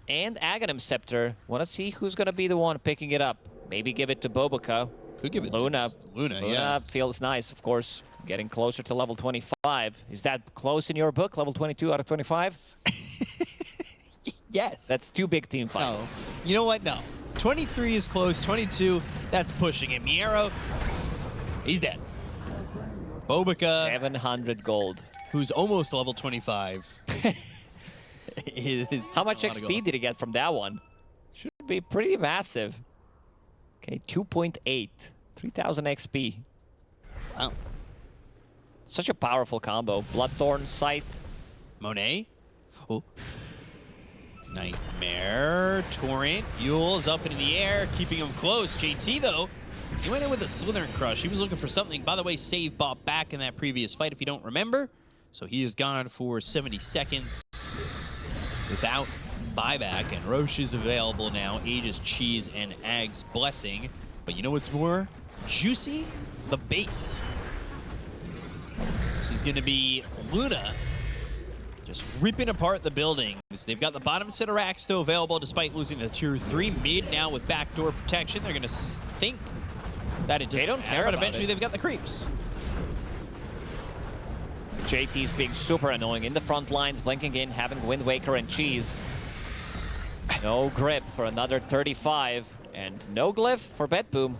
and Aghanim Scepter. Want to see who's going to be the one picking it up. Maybe give it to Bobica. Could give it Luna. to Luna, yeah. Feels nice, of course. Getting closer to level 25. Is that close in your book? Level 22 out of 25? Yes. That's 2 big team fights. No. You know what? No. 23 is close. 22, that's pushing it. Miero, he's dead. Bobica, 700 gold. who's almost level 25. How much XP did he get from that one? Should be pretty massive. Okay, 2.8. 3,000 XP. Wow. Such a powerful combo. Bloodthorn, Scythe. Monet. Oh. Nightmare. Torrent. Yule's up into the air, keeping him close. JT, though, he went in with a Slithering Crush. He was looking for something. By the way, save bought back in that previous fight, if you don't remember. So he is gone for 70 seconds without buyback. And Roche is available now. Aegis, Cheese, and Ag's Blessing. But you know what's more juicy? The base. This is going to be Luna just ripping apart the buildings. They've got the bottom set of racks still available despite losing the tier 3 mid now with backdoor protection. They're going to think that it doesn't matter, but eventually they've got the creeps. JT's being super annoying in the front lines, blinking in, having Wind Waker and Cheese. No grip for another 35, and no glyph for BetBoom.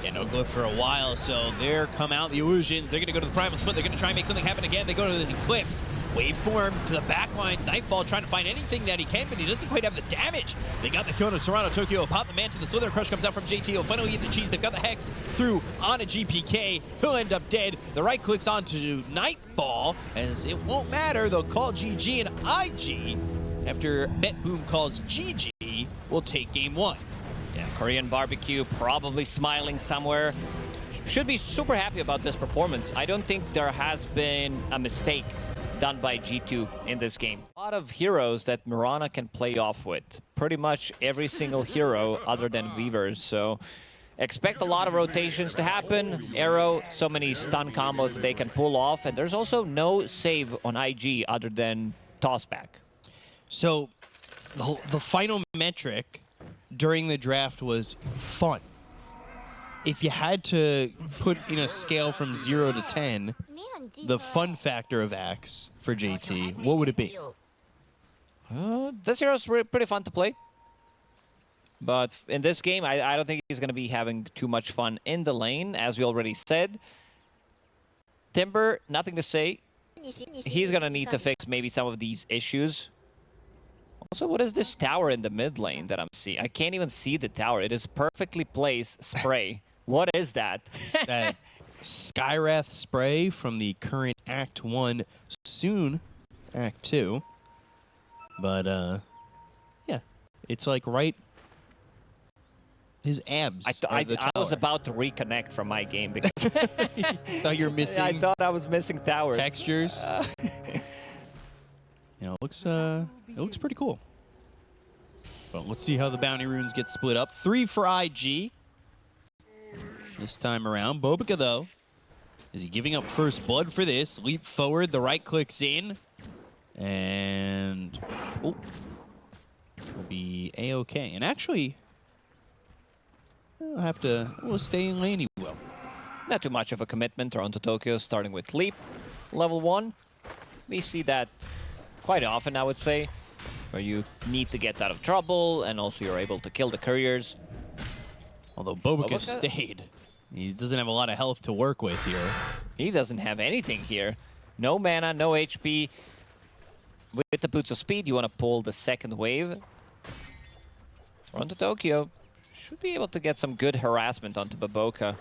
Yeah, no glyph for a while, so there come out the illusions. They're going to go to the primal split. They're going to try and make something happen again. They go to the Eclipse. Waveform to the back lines. Nightfall trying to find anything that he can, but he doesn't quite have the damage. They got the kill to Toronto Tokyo. Pop the man to the Slither Crush comes out from JT. He'll finally eat the cheese. They've got the Hex through on a GPK. He'll end up dead. The right clicks onto Nightfall, as it won't matter. They'll call GG, and IG, after BetBoom calls GG, will take game 1. Yeah, Korean barbecue probably smiling somewhere. Should be super happy about this performance. I don't think there has been a mistake done by G2 in this game. A lot of heroes that Mirana can play off with. Pretty much every single hero other than Weavers. So expect a lot of rotations to happen. Arrow, so many stun combos that they can pull off. And there's also no save on IG other than tossback. So the final metric during the draft was fun. If you had to put in a scale from 0 to 10, the fun factor of Axe for JT, what would it be? This hero's pretty fun to play. But in this game, I don't think he's going to be having too much fun in the lane, as we already said. Timber, nothing to say. He's going to need to fix maybe some of these issues. Also, what is this tower in the mid lane that I'm seeing? I can't even see the tower. It is perfectly placed spray. What is that? That Skywrath spray from the current Act 1, soon Act 2. But, yeah, it's like right... His abs. I was about to reconnect from my game because thought you were missing. I thought I was missing towers. Textures. You know, it looks pretty cool. But let's see how the bounty runes get split up. 3 for IG this time around. Bobica, though, is he giving up first blood for this? Leap forward, the right clicks in, and will be A-okay. And actually, we'll stay in lane. He will. Not too much of a commitment. Toronto Tokyo starting with Leap, level 1. We see that quite often, I would say, where you need to get out of trouble, and also you're able to kill the couriers. Although Bobica stayed. He doesn't have a lot of health to work with here. He doesn't have anything here. No mana, no HP. With the Boots of Speed, you want to pull the second wave. Toronto Tokyo should be able to get some good harassment onto Baboka.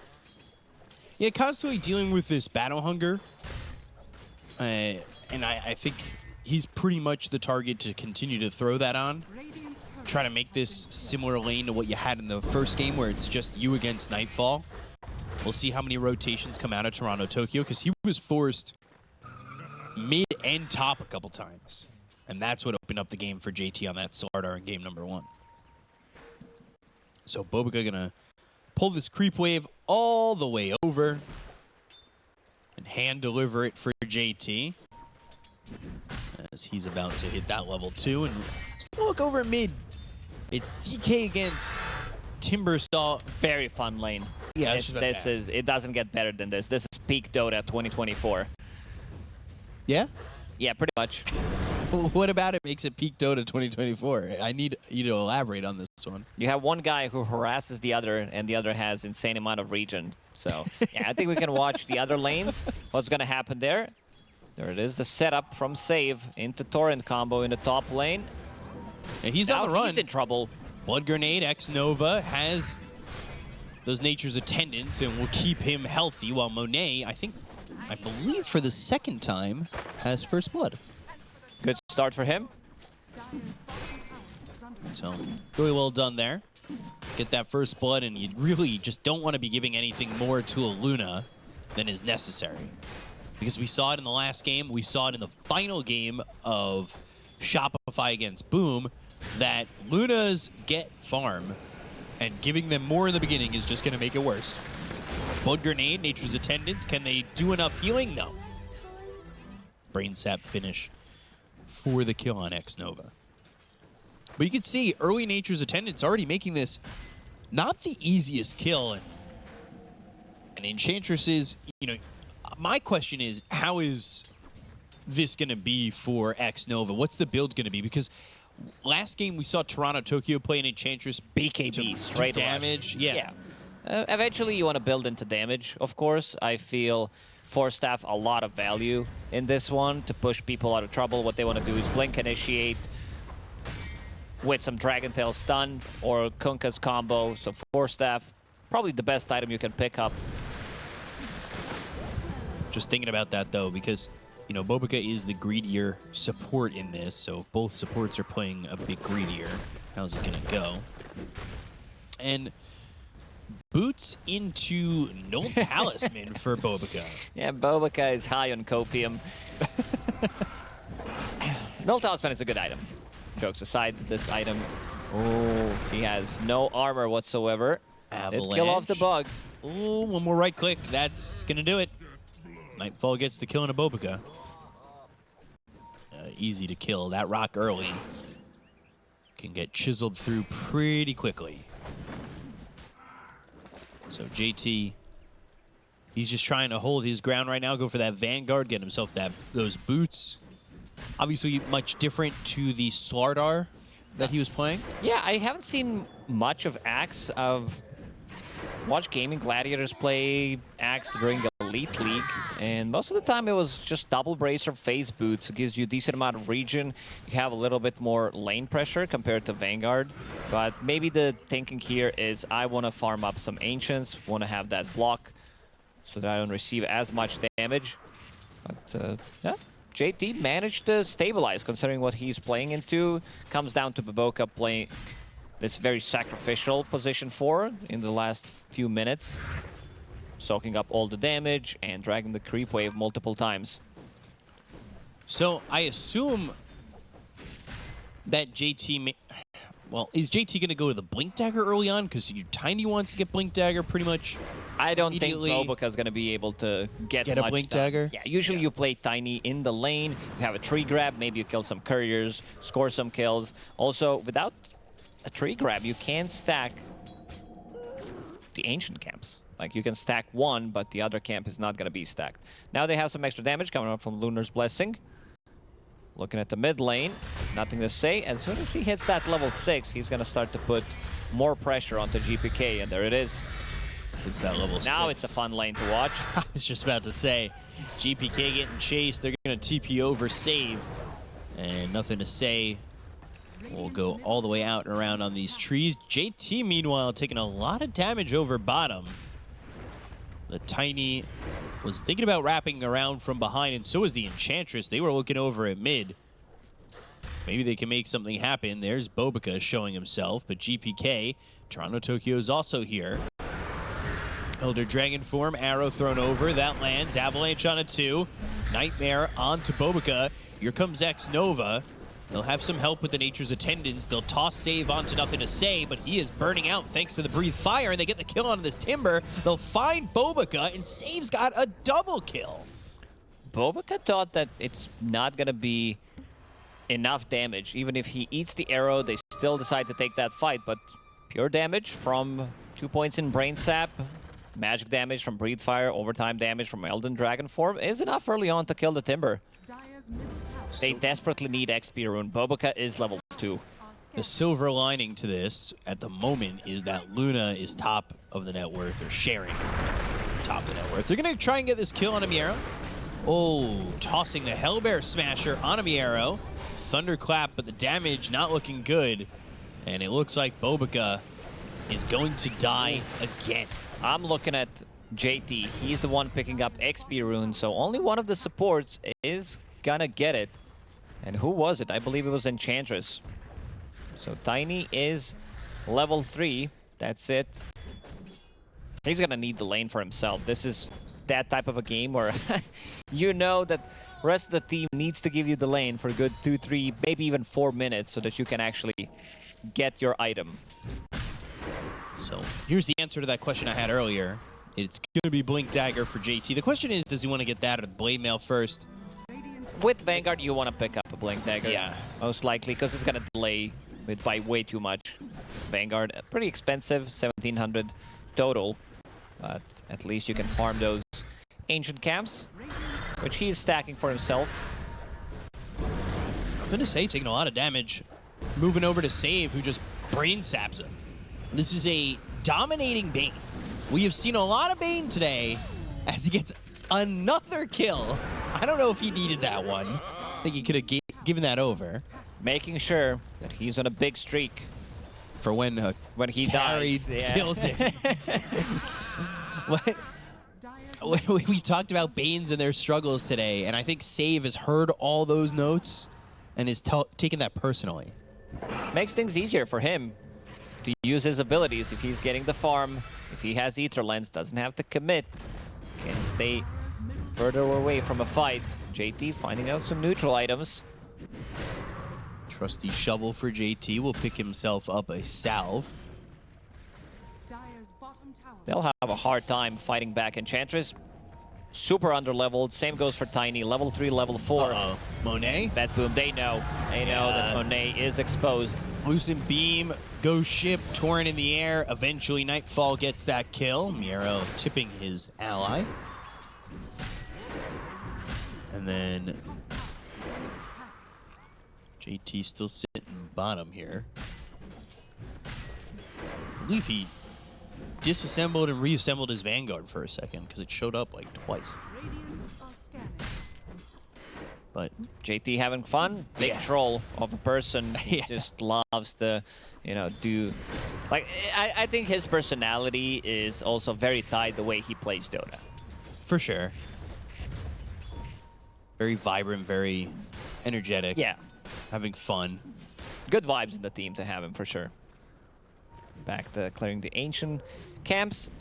Yeah, constantly dealing with this battle hunger. And I think he's pretty much the target to continue to throw that on. Try to make this similar lane to what you had in the first game where it's just you against Nightfall. We'll see how many rotations come out of Toronto Tokyo because he was forced mid and top a couple times. And that's what opened up the game for JT on that Slardar in game number 1. So Bobica gonna pull this creep wave all the way over and hand deliver it for JT. As he's about to hit that level 2. And still look over mid. It's DK against Timberstall. Very fun lane. Yeah, it doesn't get better than this. This is peak Dota 2024. Yeah? Yeah, pretty much. What about it makes it peak Dota 2024? I need you to elaborate on this one. You have one guy who harasses the other, and the other has insane amount of regen. So, yeah, I think we can watch the other lanes. What's going to happen there? There it is, the setup from Save into Torrent combo in the top lane. And he's now on the run. He's in trouble. Blood Grenade, X-Nova has those Nature's Attendants and will keep him healthy, while Monet, I believe for the second time, has First Blood. Good start for him. So, really well done there. Get that First Blood, and you really just don't want to be giving anything more to a Luna than is necessary. Because we saw it in the last game, we saw it in the final game of Shopify against Boom, that Lunas get farm, and giving them more in the beginning is just going to make it worse. Blood Grenade, Nature's Attendants, can they do enough healing? No. Brain Sap finish for the kill on X-Nova. But you can see early Nature's Attendants already making this not the easiest kill. And Enchantress is, you know, my question is, how is this going to be for X-Nova? What's the build going to be? Because last game we saw Toronto Tokyo play an Enchantress BKB, straight damage. Yeah. Eventually you want to build into damage, of course. I feel Force Staff a lot of value in this one to push people out of trouble. What they want to do is Blink Initiate with some Dragon Tail stun or Kunkka's combo. So Force Staff, probably the best item you can pick up. Just thinking about that though, because you know Bobica is the greedier support in this, so if both supports are playing a bit greedier, how's it gonna go? And boots into Null Talisman for Bobica. Yeah, Bobica is high on copium. Null Talisman is a good item. Jokes aside, this item, oh, he has no armor whatsoever. Did kill off the bug. Oh, one more right click. That's gonna do it. Nightfall gets the kill on a Bobica. Easy to kill. That rock early can get chiseled through pretty quickly. So JT, he's just trying to hold his ground right now, go for that Vanguard, get himself those boots. Obviously much different to the Slardar that he was playing. Yeah, I haven't seen much of Axe. I've watched Gaimin Gladiators play Axe during the Elite League, and most of the time it was just double bracer phase boots. It gives you a decent amount of regen. You have a little bit more lane pressure compared to Vanguard, but maybe the thinking here is I want to farm up some Ancients, want to have that block so that I don't receive as much damage. But yeah, JT managed to stabilize considering what he's playing into. Comes down to Bobica playing this very sacrificial position 4 in the last few minutes, soaking up all the damage and dragging the creep wave multiple times. So I assume that JT, well, is JT going to go to the Blink Dagger early on? Because Tiny wants to get Blink Dagger pretty much. I don't think Bobica's going to be able to get much a Blink Dagger? Yeah, usually you play Tiny in the lane, you have a tree grab, maybe you kill some couriers, score some kills. Also, without a tree grab, you can stack the ancient camps. Like, you can stack one, but the other camp is not going to be stacked. Now they have some extra damage coming up from Lunar's Blessing. Looking at the mid lane, nothing to say. As soon as he hits that level 6, he's going to start to put more pressure onto GPK, and there it is. It's that level 6. Now it's a fun lane to watch. I was just about to say, GPK getting chased, they're going to TP over save, and nothing to say. We'll go all the way out and around on these trees. JT, meanwhile, taking a lot of damage over bottom. The Tiny was thinking about wrapping around from behind, and so was the Enchantress. They were looking over at mid. Maybe they can make something happen. There's Bobica showing himself, but GPK, Toronto Tokyo is also here. Elder Dragon form, arrow thrown over. That lands. Avalanche on a 2. Nightmare onto Bobica. Here comes X-Nova. They'll have some help with the Nature's Attendants. They'll toss Save onto nothing to say, but he is burning out thanks to the Breathe Fire, and they get the kill on this Timber. They'll find Bobica, and Save's got a double kill. Bobica thought that it's not going to be enough damage. Even if he eats the arrow, they still decide to take that fight, but pure damage from 2 points in Brain Sap, magic damage from Breathe Fire, overtime damage from Elden Dragon form is enough early on to kill the Timber. Dire's middle tower They desperately need XP rune. Boboka is level 2. The silver lining to this at the moment is that Luna is top of the net worth, or sharing top of the net worth. They're going to try and get this kill on Amiero. Oh, tossing the Hellbear Smasher on Amiero. Thunderclap, but the damage not looking good. And it looks like Boboka is going to die again. I'm looking at JT. He's the one picking up XP runes, so only one of the supports is gonna get it. And who was it? I believe it was Enchantress. So Tiny is level 3. That's it. He's gonna need the lane for himself. This is that type of a game where you know that the rest of the team needs to give you the lane for a good 2, 3, maybe even 4 minutes so that you can actually get your item. So here's the answer to that question I had earlier. It's going to be Blink Dagger for JT. The question is, does he want to get that or the Blade Mail first? With Vanguard, you want to pick up a Blink Dagger. Yeah. Most likely, because it's going to delay it by way too much. Vanguard, pretty expensive, 1,700 total. But at least you can farm those ancient camps, which he's stacking for himself. I was going to say, taking a lot of damage. Moving over to Save, who just brain saps him. This is a dominating Bane. We have seen a lot of Bane today as he gets another kill. I don't know if he needed that one. I think he could have given that over. Making sure that he's on a big streak. For when he carry dies. Yeah. Kills him. We talked about Banes and their struggles today, and I think Save has heard all those notes and is taking that personally. Makes things easier for him to use his abilities if he's getting the farm. If he has Ether Lens, doesn't have to commit. Can stay further away from a fight. JT finding out some neutral items. Trusty shovel for JT will pick himself up a salve. They'll have a hard time fighting back Enchantress. Super underleveled. Same goes for Tiny. Level 3, level 4. Uh-oh. Monet? BetBoom, they know. They know that Monet is exposed. Lucent Beam, Ghost Ship, torn in the air. Eventually, Nightfall gets that kill. Miero tipping his ally. And then JT still sitting bottom here. I believe he disassembled and reassembled his Vanguard for a second because it showed up like twice. But JT having fun. Big troll of a person. He just loves to, do... Like, I think his personality is also very tied the way he plays Dota. For sure. Very vibrant, very energetic. Yeah. Having fun. Good vibes in the team to have him, for sure. Back to clearing the ancient camps.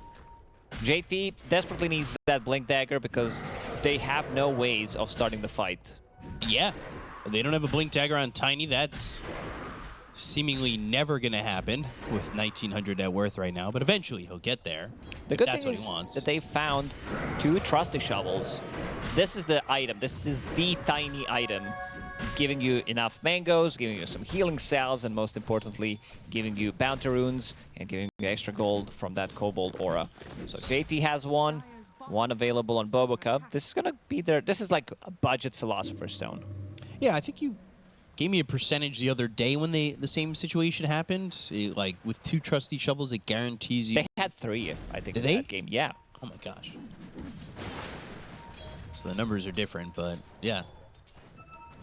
JT desperately needs that Blink Dagger because they have no ways of starting the fight. Yeah. They don't have a Blink Dagger on Tiny. That's seemingly never going to happen with 1,900 net worth right now, but eventually he'll get there. The good That's thing what is he wants. that they found 2 Trusty Shovels. This is the item. This is the Tiny item. Giving you enough mangoes, giving you some healing salves, and most importantly, giving you bounty runes and giving you extra gold from that Kobold aura. So JT has one available on Boboka. This is gonna be their. This is like a budget Philosopher's Stone. Yeah, I think you gave me a percentage the other day when the same situation happened. Like with 2 Trusty Shovels, it guarantees you. They had 3, I think, Did in they? that game. Yeah. Oh my gosh. So the numbers are different, but yeah.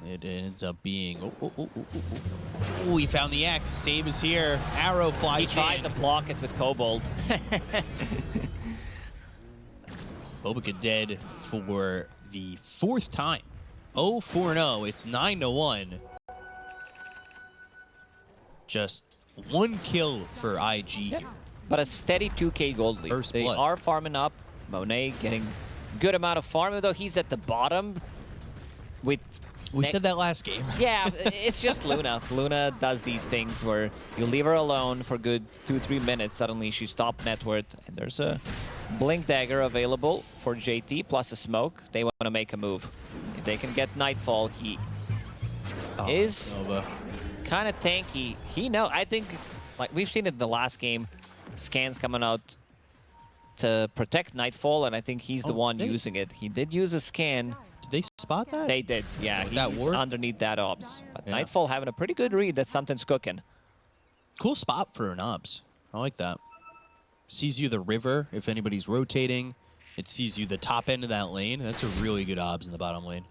It ends up being... Oh, he found the X. Save is here. Arrow flies in. He tried to block it with Kobold. Boboka dead for the 4th time. 0-4-0. It's 9-1. Just 1 kill for IG here. But a steady 2k gold lead. First They blood. are farming up. Monet getting good amount of farm, though he's at the bottom with... We said that last game. Yeah, it's just Luna. Luna does these things where you leave her alone for good 2-3 minutes. Suddenly she stopped net worth, and there's a Blink Dagger available for JT plus a smoke. They want to make a move. If they can get Nightfall, he is kind of tanky. I think, like we've seen it in the last game, scans coming out to protect Nightfall, and I think he's the one using it. He did use a scan. Did they spot that? They did, yeah. That He's ward? underneath that ops. But Yeah. Nightfall having a pretty good read that something's cooking. Cool spot for an obs. I like that. Sees you the river if anybody's rotating. It sees you the top end of that lane. That's a really good obs in the bottom lane.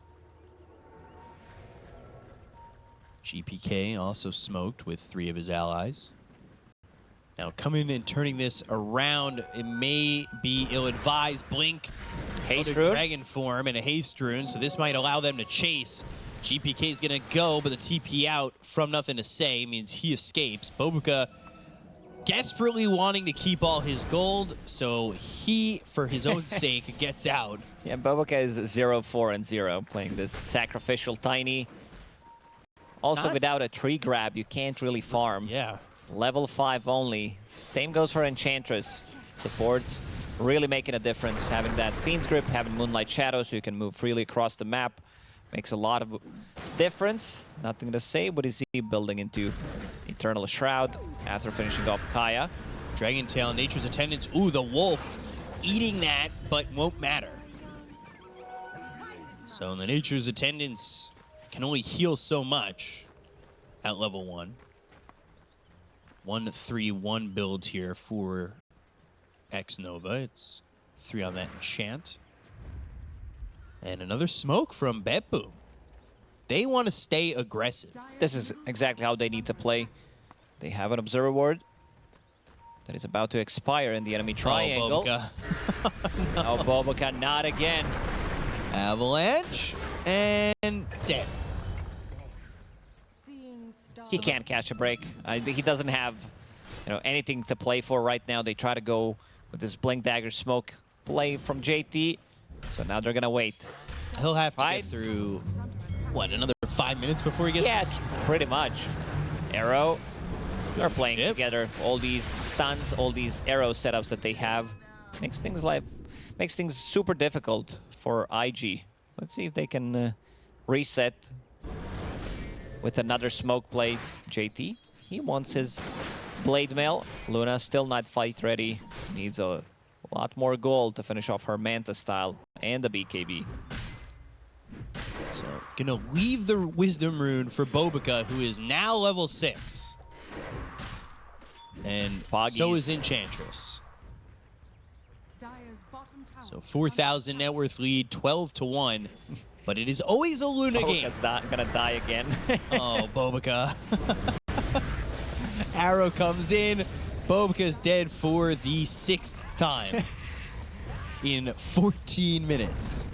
GPK also smoked with 3 of his allies. Now coming and turning this around, it may be ill-advised. Blink, Haste other rune. dragon form, and a haste rune, so this might allow them to chase. GPK is going to go, but the TP out from nothing to say means he escapes. Bobuka desperately wanting to keep all his gold, so he, for his own sake, gets out. Yeah, Boboka is 0-4-0, playing this sacrificial tiny. Also, without a tree grab, you can't really farm. Yeah. Level 5 only. Same goes for Enchantress. Supports really making a difference. Having that Fiend's Grip, having Moonlight Shadow so you can move freely across the map. Makes a lot of difference. Nothing to say, but is he building into Eternal Shroud after finishing off Kaya. Dragon Tail, Nature's Attendance. Ooh, the Wolf eating that, but won't matter. So the Nature's Attendance can only heal so much at level 1. 1-3-1 build here for X-Nova. It's 3 on that enchant. And another smoke from BetBoom. They want to stay aggressive. This is exactly how they need to play. They have an Observer Ward that is about to expire in the enemy triangle. Oh, Bobuka. No, Bobuka, not again. Avalanche and dead. He can't catch a break. He doesn't have, anything to play for right now. They try to go with this Blink Dagger Smoke play from JT. So now they're gonna wait. He'll have to Right? get through, what, another 5 minutes before he gets Yeah, this? pretty much. Arrow. They're playing ship. together. All these stuns, all these arrow setups that they have makes things super difficult for IG. Let's see if they can reset with another smoke play. JT, he wants his Blade Mail. Luna still not fight ready. Needs a lot more gold to finish off her Manta style and the BKB. So, gonna leave the Wisdom Rune for Bobuka, who is now level 6. And so Poggies. is Enchantress. So 4,000 net worth lead, 12-1. But it is always a Luna game. Bobuka's gonna die again. Oh, Bobuka. Arrow comes in. Bobuka's dead for the 6th time in 14 minutes.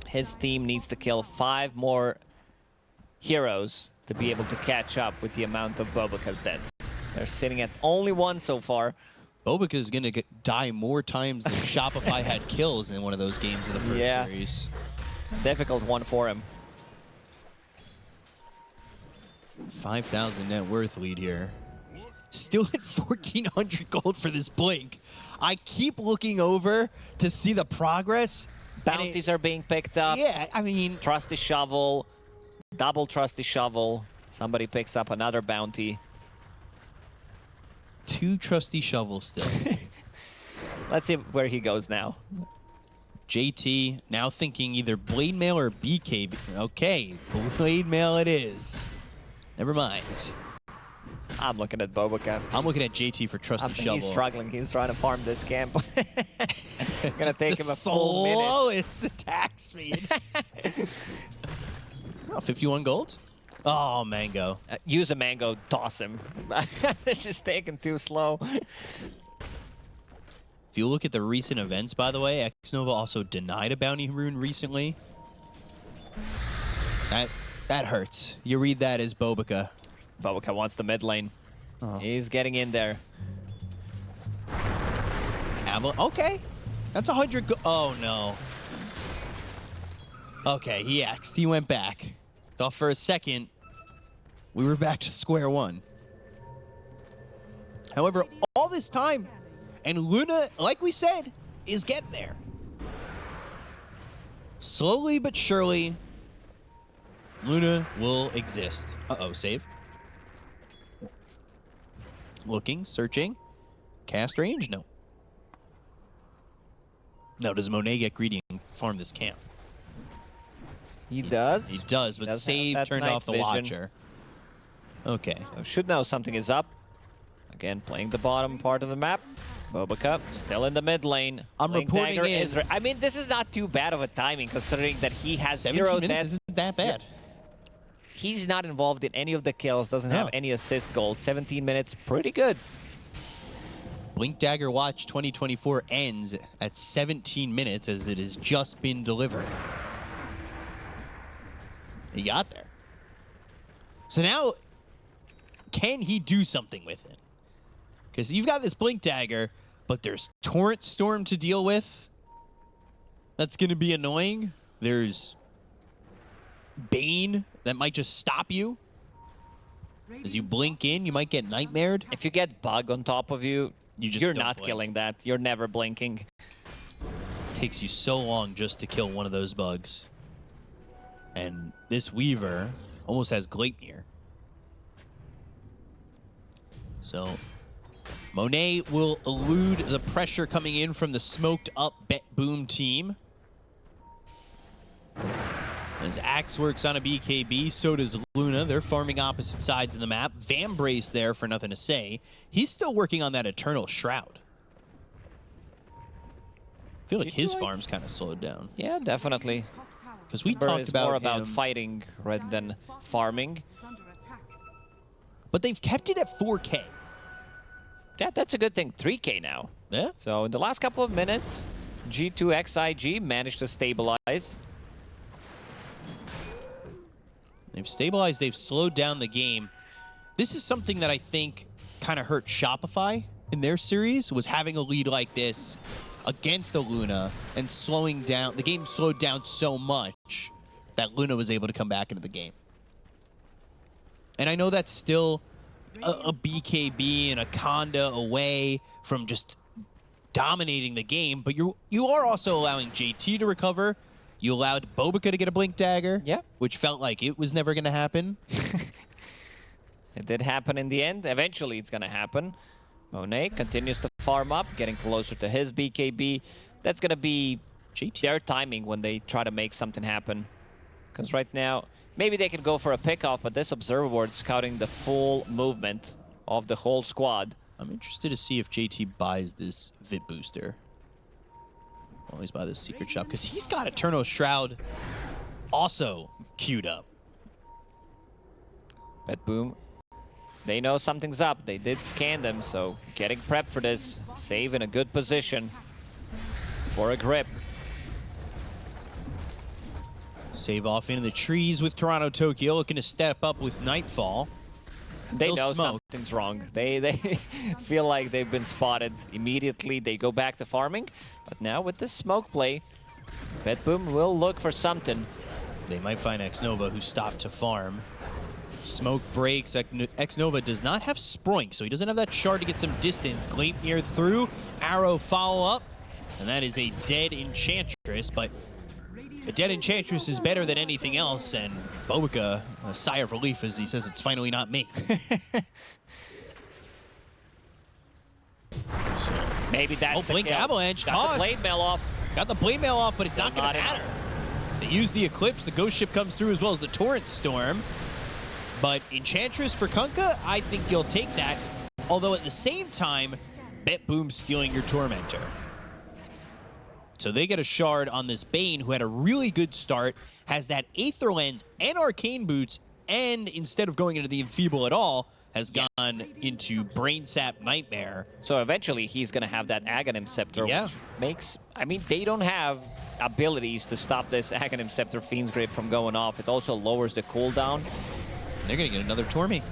His team needs to kill 5 more heroes to be able to catch up with the amount of Bobuka's deaths. They're sitting at only 1 so far. Bobuka's going to die more times than Shopify had kills in one of those games of the first Yeah. series. Difficult one for him. 5,000 net worth lead here. Still at 1,400 gold for this Blink. I keep looking over to see the progress. and Bounties are being picked up. Yeah, I mean, Trusty Shovel, double Trusty Shovel. Somebody picks up another bounty. 2 trusty shovels still. Let's see where he goes now. JT now thinking either Blade Mail or BKB. Okay, Blade Mail it is. Never mind. I'm looking at Bobuka. I'm looking at JT for trusty shovel. He's struggling. He's trying to farm this camp. Gonna Just take the him a full minute. slowest attack speed. Oh, 51 gold. Oh, Mango. Use a mango, toss him. This is taking too slow. If you look at the recent events, by the way, X-Nova also denied a bounty rune recently. That hurts. You read that as Bobuka. Bobuka wants the mid lane. Oh. He's getting in there. Okay. That's 100 Oh, no. Okay, he axed. He went back. Thought for a second we were back to square one. However, all this time, and Luna, like we said, is getting there. Slowly but surely, Luna will exist. Uh-oh, save. Looking, searching. Cast range? No. No, does Monet get greedy and farm this camp? He does. He does, but save turned off the Watcher. Okay. So should know something is up. Again, playing the bottom part of the map. Bobica still in the mid lane. I'm reporting in. I mean, this is not too bad of a timing considering that he has 17 0 minutes deaths. isn't that bad. He's not involved in any of the kills, doesn't have any assist goals. 17 minutes, pretty good. Blink Dagger Watch 2024 ends at 17 minutes as it has just been delivered. He got there. So now, can he do something with it? Because you've got this Blink Dagger, but there's Torrent Storm to deal with. That's going to be annoying. There's Bane that might just stop you. As you blink in, you might get nightmared. If you get Bug on top of you, you're not blink. killing that. You're never blinking. It takes you so long just to kill one of those bugs. And this Weaver almost has Gleipnir. So Monet will elude the pressure coming in from the smoked up BetBoom team. As Axe works on a BKB, so does Luna. They're farming opposite sides of the map. Vambrace there for nothing to say. He's still working on that Eternal Shroud. I feel like his farm's kind of slowed down. Yeah, definitely. Because we talked about more about fighting rather than farming. But they've kept it at 4K. Yeah, that's a good thing. 3K now. Yeah. So in the last couple of minutes, G2.iG managed to stabilize. They've stabilized, they've slowed down the game. This is something that I think kind of hurt Shopify in their series, was having a lead like this against a Luna and slowing down. The game slowed down so much that Luna was able to come back into the game. And I know that's still a BKB and a Conda away from just dominating the game, but you are also allowing JT to recover. You allowed Bobica to get a Blink Dagger, which felt like it was never going to happen. It did happen in the end. Eventually, it's going to happen. Monet continues to farm up, getting closer to his BKB. That's going to be their timing when they try to make something happen. Because right now, maybe they can go for a pickoff, but this observer board is scouting the full movement of the whole squad. I'm interested to see if JT buys this Vit booster. Always by this secret shop, because he's got Eternal Shroud also queued up. BetBoom, they know something's up. They did scan them, so getting prepped for this. Save in a good position for a grip. Save off into the trees with Toronto Tokyo, looking to step up with Nightfall. They know something's wrong. They feel like they've been spotted immediately. They go back to farming. But now with this smoke play, BetBoom will look for something. They might find Xnova, who stopped to farm. Smoke breaks. Xnova does not have Sproink, so he doesn't have that shard to get some distance. Gleipnir through. Arrow follow-up. And that is a dead Enchantress, but a dead Enchantress is better than anything else, and Bobica, a sigh of relief as he says it's finally not me. So, maybe that's Blink Avalanche got toss. the blade mail off. Got the blade mail off, but it's not going to matter. They use the Eclipse, the Ghost Ship comes through as well as the Torrent Storm. But Enchantress for Kunkka, I think you'll take that. Although at the same time, BetBoom's stealing your Tormentor. So they get a shard on this Bane, who had a really good start, has that Aether Lens and Arcane Boots, and instead of going into the Enfeeble at all, has gone into Brain Sap Nightmare. So eventually he's going to have that Aghanim Scepter, which makes... I mean, they don't have abilities to stop this Aghanim Scepter Fiend's Grip from going off. It also lowers the cooldown. They're going to get another Torme.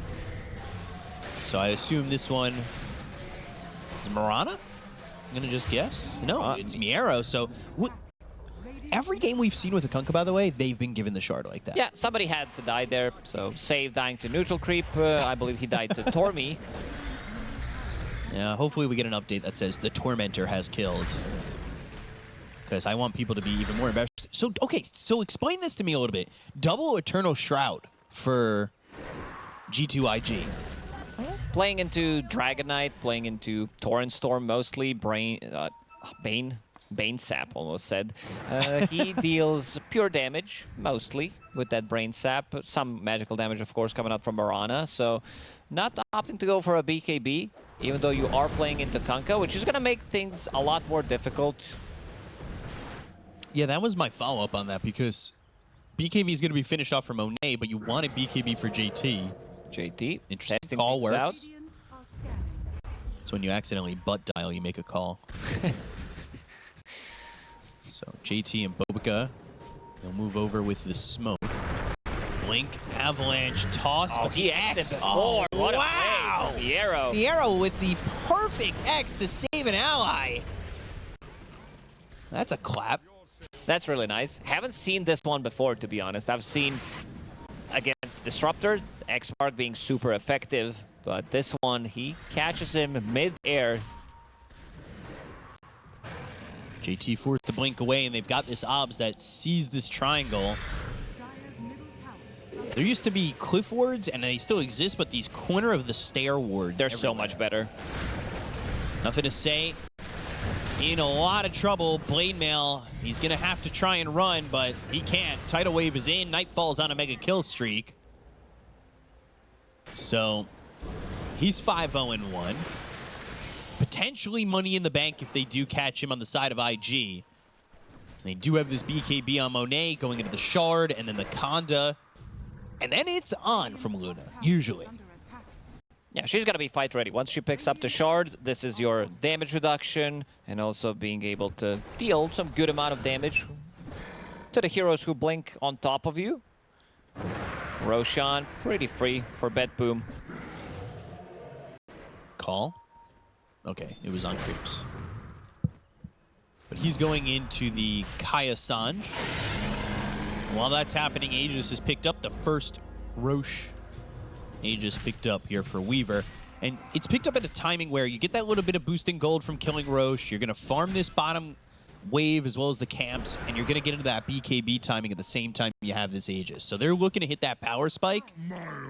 So I assume this one is Mirana? I'm going to just guess. No, it's Miero. So every game we've seen with a Kunkka, by the way, they've been given the shard like that. Yeah, somebody had to die there. So Save dying to neutral creep. I believe he died to Torme. Yeah, hopefully we get an update that says the Tormentor has killed. Because I want people to be even more embarrassed. So, okay, so explain this to me a little bit. Double Eternal Shroud for G2.iG. Playing into Dragon Knight, playing into Torrent Storm mostly, Bane. Bane Sap, almost said. He deals pure damage, mostly, with that Brain Sap. Some magical damage, of course, coming out from Mirana. So not opting to go for a BKB, even though you are playing into Kunkka, which is going to make things a lot more difficult. Yeah, that was my follow-up on that, because BKB is going to be finished off for Monet, but you want a BKB for JT. JT, interesting testing call works. out. So when you accidentally butt dial, you make a call. So JT and Bobica, they'll move over with the smoke. Blink, avalanche, toss. Oh, he X before. Oh, what wow! a play. Miero. Miero with the perfect X to save an ally. That's a clap. That's really nice. Haven't seen this one before, to be honest. I've seen against Disruptor, X-Mark being super effective, but this one, he catches him mid-air. JT forced the blink away, and they've got this obs that sees this triangle. There used to be cliff wards, and they still exist, but these corner of the stair wards. They're so much better. Nothing to say. In a lot of trouble, Blade Mail. He's going to have to try and run, but he can't. Tidal Wave is in. Nightfall's on a mega kill streak. So he's 5-0-1. Potentially money in the bank if they do catch him on the side of IG. They do have this BKB on Monet going into the Shard and then the Conda. And then it's on from Luna, usually. Yeah, she's going to be fight ready. Once she picks up the Shard, this is your damage reduction and also being able to deal some good amount of damage to the heroes who blink on top of you. Roshan, pretty free for BetBoom. Call. Okay, it was on creeps. But he's going into the Kaya Sanj. While that's happening, Aegis has picked up the first Roche. Aegis picked up here for Weaver. And it's picked up at a timing where you get that little bit of boosting gold from killing Roche. You're going to farm this bottom wave as well as the camps, and you're going to get into that BKB timing at the same time you have this Aegis. So they're looking to hit that power spike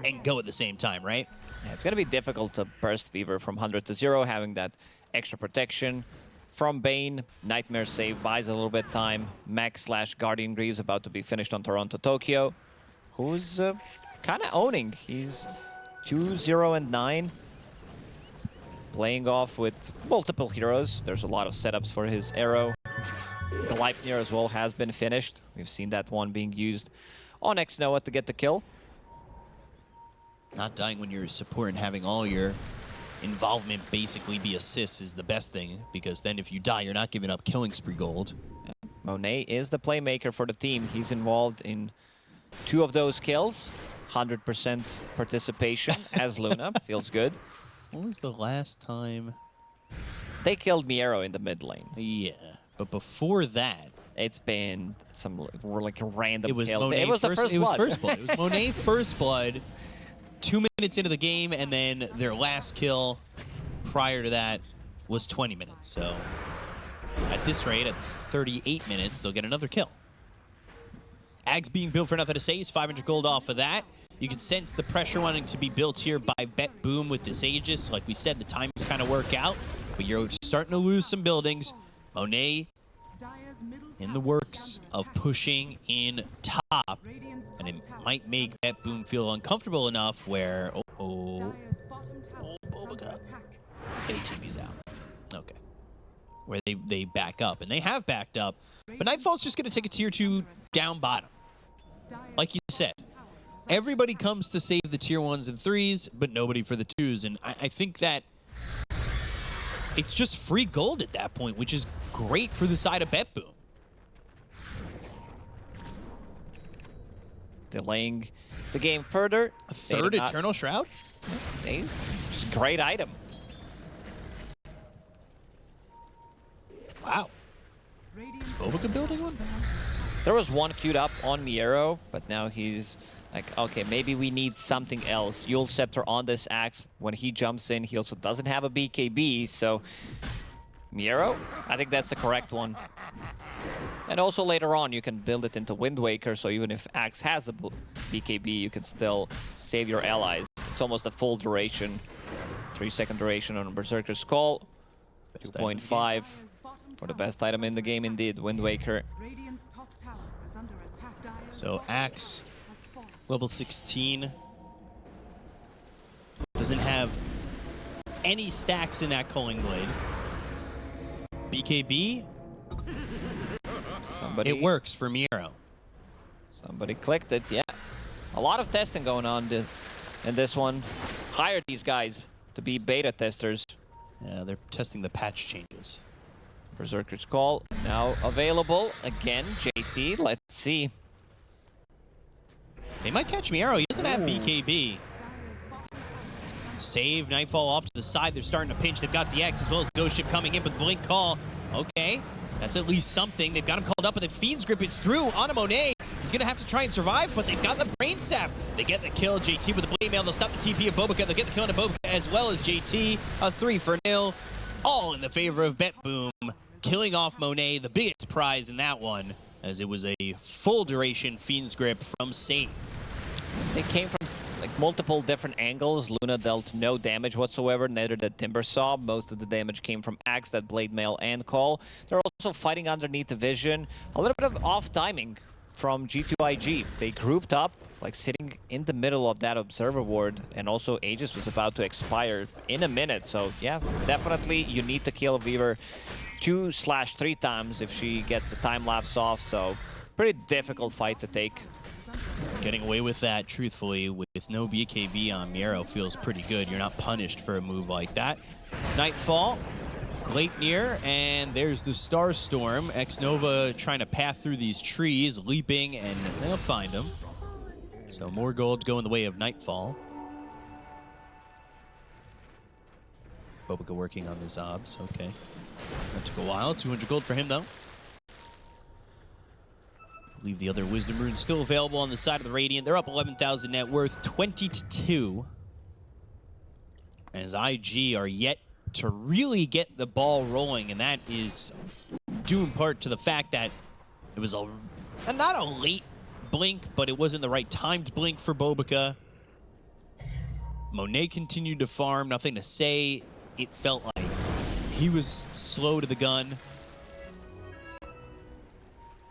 and go at the same time, right? Yeah, it's going to be difficult to burst Weaver from 100 to 0, having that extra protection from Bane. Nightmare save buys a little bit time. Max/Guardian Greaves about to be finished on Toronto Tokyo, who's kind of owning. He's 2-0-9, playing off with multiple heroes. There's a lot of setups for his arrow. The Leipnir as well has been finished. We've seen that one being used on X-Noah to get the kill. Not dying when you're a support and having all your involvement basically be assists is the best thing, because then if you die, you're not giving up killing spree gold. Monet is the playmaker for the team. He's involved in 2 of those kills. 100% participation as Luna. Feels good. When was the last time? They killed Miero in the mid lane. Yeah, but before that, it's been some like random it was kill. Monet it was first, the first it blood. was first blood. It was Monet first blood. 2 minutes into the game, and then their last kill prior to that was 20 minutes. So at this rate, at 38 minutes, they'll get another kill. Ags being built for nothing to say is 500 gold off of that. You can sense the pressure wanting to be built here by BetBoom with this Aegis. Like we said, the timings kind of work out, but you're starting to lose some buildings. Monet in the works of pushing in top, and it might make BetBoom feel uncomfortable enough where, Bobica. ATB's out. Okay. Where they back up, and they have backed up, but Nightfall's just going to take a tier 2 down bottom. Like you said, everybody comes to save the tier 1s and 3s, but nobody for the 2s, and I think that it's just free gold at that point, which is great for the side of BetBoom. Delaying the game further. A third Eternal Shroud? Great item. Wow. Is Bobica building one? There was one queued up on Miero, but now he's like, okay, maybe we need something else. Yule Scepter on this axe. When he jumps in, he also doesn't have a BKB, so Miero, I think that's the correct one. And also later on, you can build it into Wind Waker, so even if Axe has a BKB, you can still save your allies. It's almost a full duration. 3-second duration on a Berserker's Call. 2.5. For the best item in the game, indeed, Wind Waker. So Axe, level 16. Doesn't have any stacks in that Culling Blade. BKB, it works for Miero. Somebody clicked it, yeah. A lot of testing going on in this one. Hired these guys to be beta testers. Yeah, they're testing the patch changes. Berserker's Call now available again. JT, let's see. They might catch Miero. He doesn't have BKB. Save, Nightfall off to the side. They're starting to pinch. They've got the X as well as Ghost Ship coming in with Blink Call. Okay, that's at least something. They've got him called up, but the Fiend's Grip, it's through on a Monet. He's going to have to try and survive, but they've got the Brain Sap. They get the kill. JT with the Blade Mail. They'll stop the TP of Bobica. They'll get the kill into Bobica as well as JT. A 3-0. All in the favor of BetBoom. Killing off Monet, the biggest prize in that one, as it was a full duration Fiend's Grip from Save. They came from like multiple different angles. Luna dealt no damage whatsoever, neither did Timbersaw. Most of the damage came from Axe, that Blade Mail, and Call. They're also fighting underneath the vision. A little bit of off timing from G2.iG. They grouped up, like sitting in the middle of that Observer Ward, and also Aegis was about to expire in a minute. So yeah, definitely you need to kill Weaver 2/3 times if she gets the time lapse off. So pretty difficult fight to take. Getting away with that, truthfully, with no BKB on Miero feels pretty good. You're not punished for a move like that. Nightfall, Gleipnir, and there's the Starstorm. X-Nova trying to path through these trees, leaping, and they'll find him. So more gold going the way of Nightfall. Bobica working on the Zobs, okay. That took a while, 200 gold for him, though. I believe the other Wisdom Rune's still available on the side of the Radiant. They're up 11,000 net worth, 20-2. As IG are yet to really get the ball rolling, and that is due in part to the fact that it was not a late blink, but it wasn't the right timed blink for Bobica. Monet continued to farm, nothing to say. It felt like he was slow to the gun.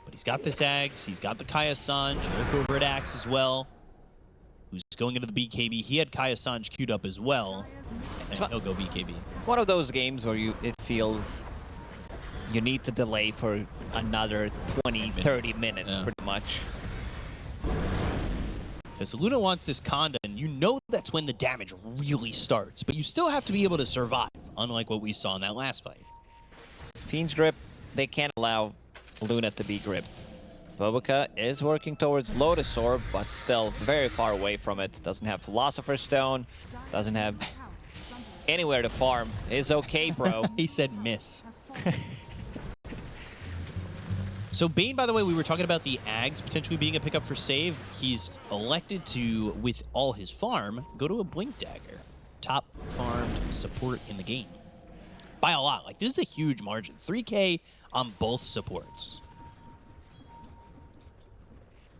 But he's got this Ags, he's got the Kaya Sanj, you look over at Axe as well, who's going into the BKB. He had Kaya Sanj queued up as well, and he'll go BKB. One of those games where it feels you need to delay for another 20, 30 minutes, yeah, pretty much. Because Luna wants this Conda, and you know that's when the damage really starts, but you still have to be able to survive, unlike what we saw in that last fight. Fiend's Grip, they can't allow Luna to be gripped. Bobica is working towards Lotus Orb, but still very far away from it. Doesn't have Philosopher's Stone, doesn't have anywhere to farm. Is okay, bro. He said miss. So Bane, by the way, we were talking about the Ags potentially being a pickup for save. He's elected to, with all his farm, go to a Blink Dagger. Top farmed support in the game. By a lot. Like, this is a huge margin. 3K on both supports.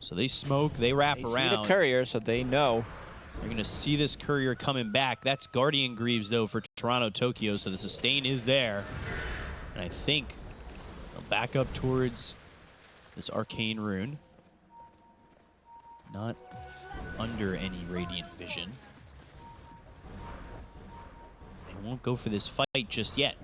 So they smoke, they wrap around. They see the courier, so they know. You're going to see this courier coming back. That's Guardian Greaves, though, for Toronto, Tokyo, so the sustain is there. And I think they'll back up towards this Arcane Rune. Not under any Radiant Vision. They won't go for this fight just yet.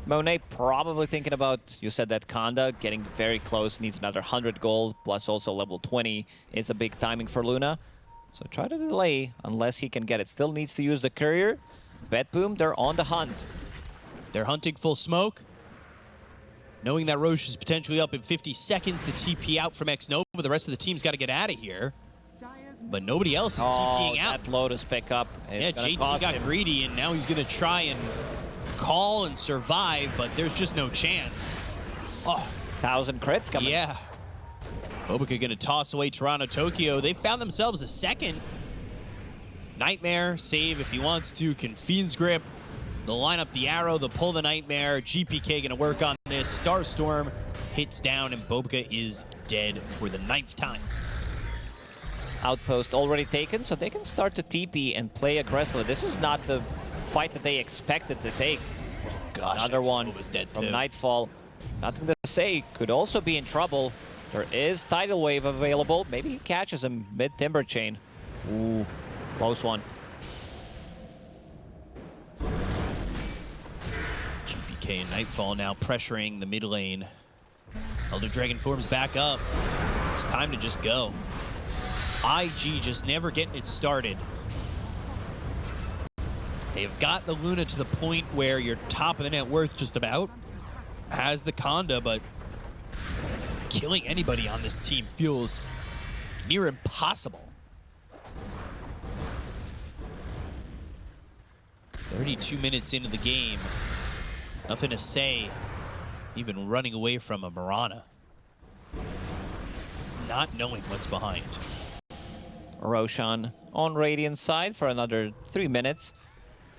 Monet probably thinking about, you said that Conda getting very close, needs another 100 gold, plus also level 20 is a big timing for Luna. So try to delay unless he can get it. Still needs to use the courier. BetBoom, they're on the hunt. They're hunting full smoke. Knowing that Roche is potentially up in 50 seconds, the TP out from X-Nova. The rest of the team's got to get out of here. But nobody else is TPing out. That Lotus pickup. Yeah, JT got greedy, and now he's going to try and call and survive, but there's just no chance. Oh, 1,000 crits coming. Yeah. Bobica going to toss away Toronto, Tokyo. They found themselves a second. Nightmare, save if he wants to. Can Fiend's Grip. They'll line up the arrow. They'll pull the Nightmare. GPK going to work on this. Starstorm hits down, and Bobica is dead for the 9th time. Outpost already taken, so they can start to TP and play aggressively. This is not the fight that they expected to take. Oh, gosh, Another one was dead from too. Nightfall. Nothing to say. Could also be in trouble. There is Tidal Wave available. Maybe he catches him mid-Timber Chain. Ooh, close one. GPK and Nightfall now pressuring the mid lane. Elder Dragon forms back up. It's time to just go. IG just never getting it started. They've got the Luna to the point where you're top of the net worth just about. Has the Conda, but killing anybody on this team feels near impossible. 32 minutes into the game. Nothing to say. Even running away from a Mirana. Not knowing what's behind. Roshan on Radiant's side for another 3 minutes.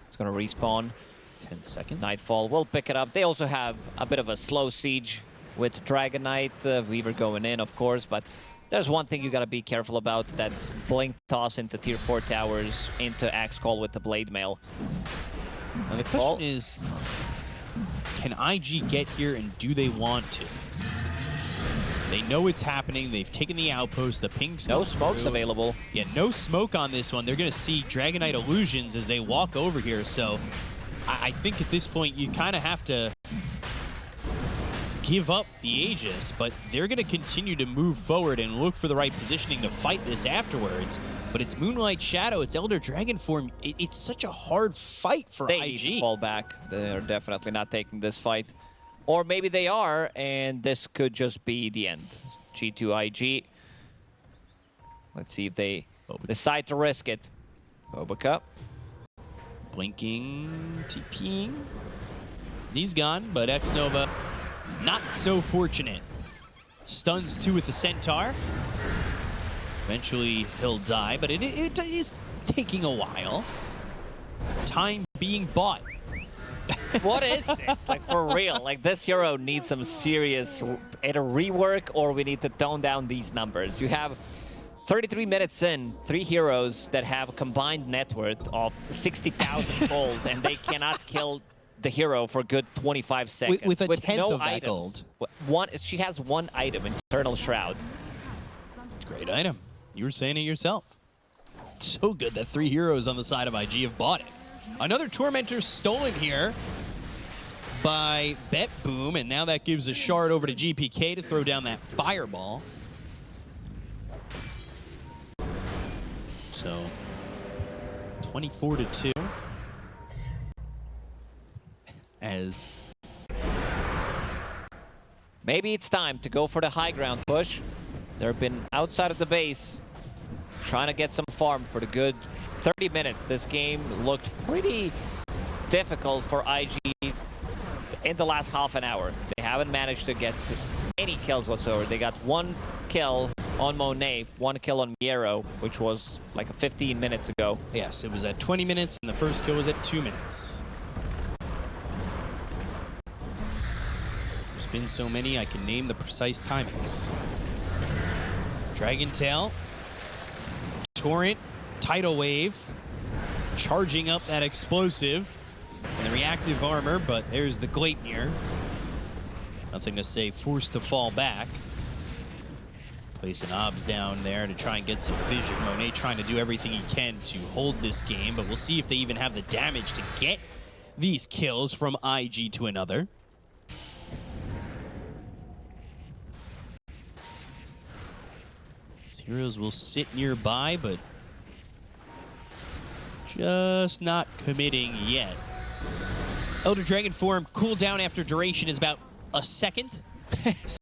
It's going to respawn. 10 seconds. Nightfall will pick it up. They also have a bit of a slow siege with Dragon Knight. Weaver going in, of course, but there's one thing you got to be careful about. That's blink toss into tier 4 towers into Axe Call with the Blade Mail. Now the question is, can IG get here and do they want to? They know it's happening. They've taken the outpost. The ping smoke No smokes through. available. Yeah, no smoke on this one. They're going to see Dragon Knight illusions as they walk over here. So I think at this point you kind of have to give up the Aegis, but they're going to continue to move forward and look for the right positioning to fight this afterwards. But it's Moonlight Shadow, it's Elder Dragon form. It's such a hard fight for They IG. need to fall back. They're definitely not taking this fight. Or maybe they are, and this could just be the end. G2.iG. Let's see if they decide to risk it. Bobica. Blinking, TPing. He's gone, but X-Nova not so fortunate. Stuns 2 with the Centaur. Eventually he'll die, but it is taking a while. Time being bought. What is this? Like, for real. Like, this hero needs some serious either rework or we need to tone down these numbers. You have 33 minutes in, 3 heroes that have a combined net worth of 60,000 gold, and they cannot kill the hero for a good 25 seconds. With a tenth no of that items. gold. She has 1 item, Eternal Shroud. Great item. You were saying it yourself. So good that 3 heroes on the side of IG have bought it. Another Tormentor stolen here by BetBoom, and now that gives a shard over to GPK to throw down that fireball. So, 24-2. As maybe it's time to go for the high ground push. They've been outside of the base, trying to get some farm for the good 30 minutes. This game looked pretty difficult for IG in the last half an hour. They haven't managed to get any kills whatsoever. They got 1 kill on Monet, 1 kill on Miero, which was like 15 minutes ago. yes, it was at 20 minutes, and the first kill was at 2 minutes. There's been so many, I can name the precise timings. Dragon Tail, Torrent, Tidal Wave, charging up that explosive and the reactive armor, but there's the Gleipnir. Nothing to say, forced to fall back. Placing Obs down there to try and get some vision. Monet trying to do everything he can to hold this game, but we'll see if they even have the damage to get these kills from IG to another. These heroes will sit nearby, but just not committing yet. Elder Dragon form cooldown after duration is about a second.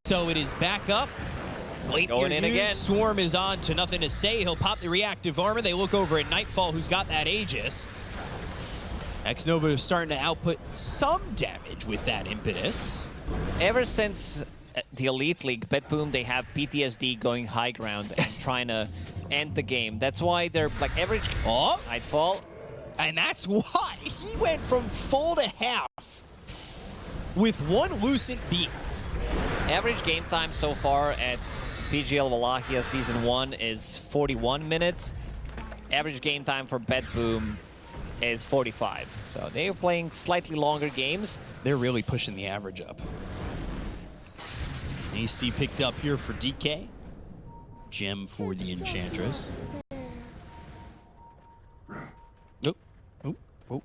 So it is back up. Going in again. Swarm is on to nothing to say. He'll pop the reactive armor. They look over at Nightfall, who's got that Aegis. X-Nova is starting to output some damage with that impetus. Ever since the Elite League, BetBoom, they have PTSD going high ground and trying to end the game. That's why they're like average. Oh, Nightfall. and that's why he went from full to half with 1 Lucent beat. Average game time so far at PGL Wallachia Season 1 is 41 minutes. Average game time for BetBoom is 45. So they're playing slightly longer games. They're really pushing the average up. AC picked up here for DK. Gem for the Enchantress. Oh, oh, oh.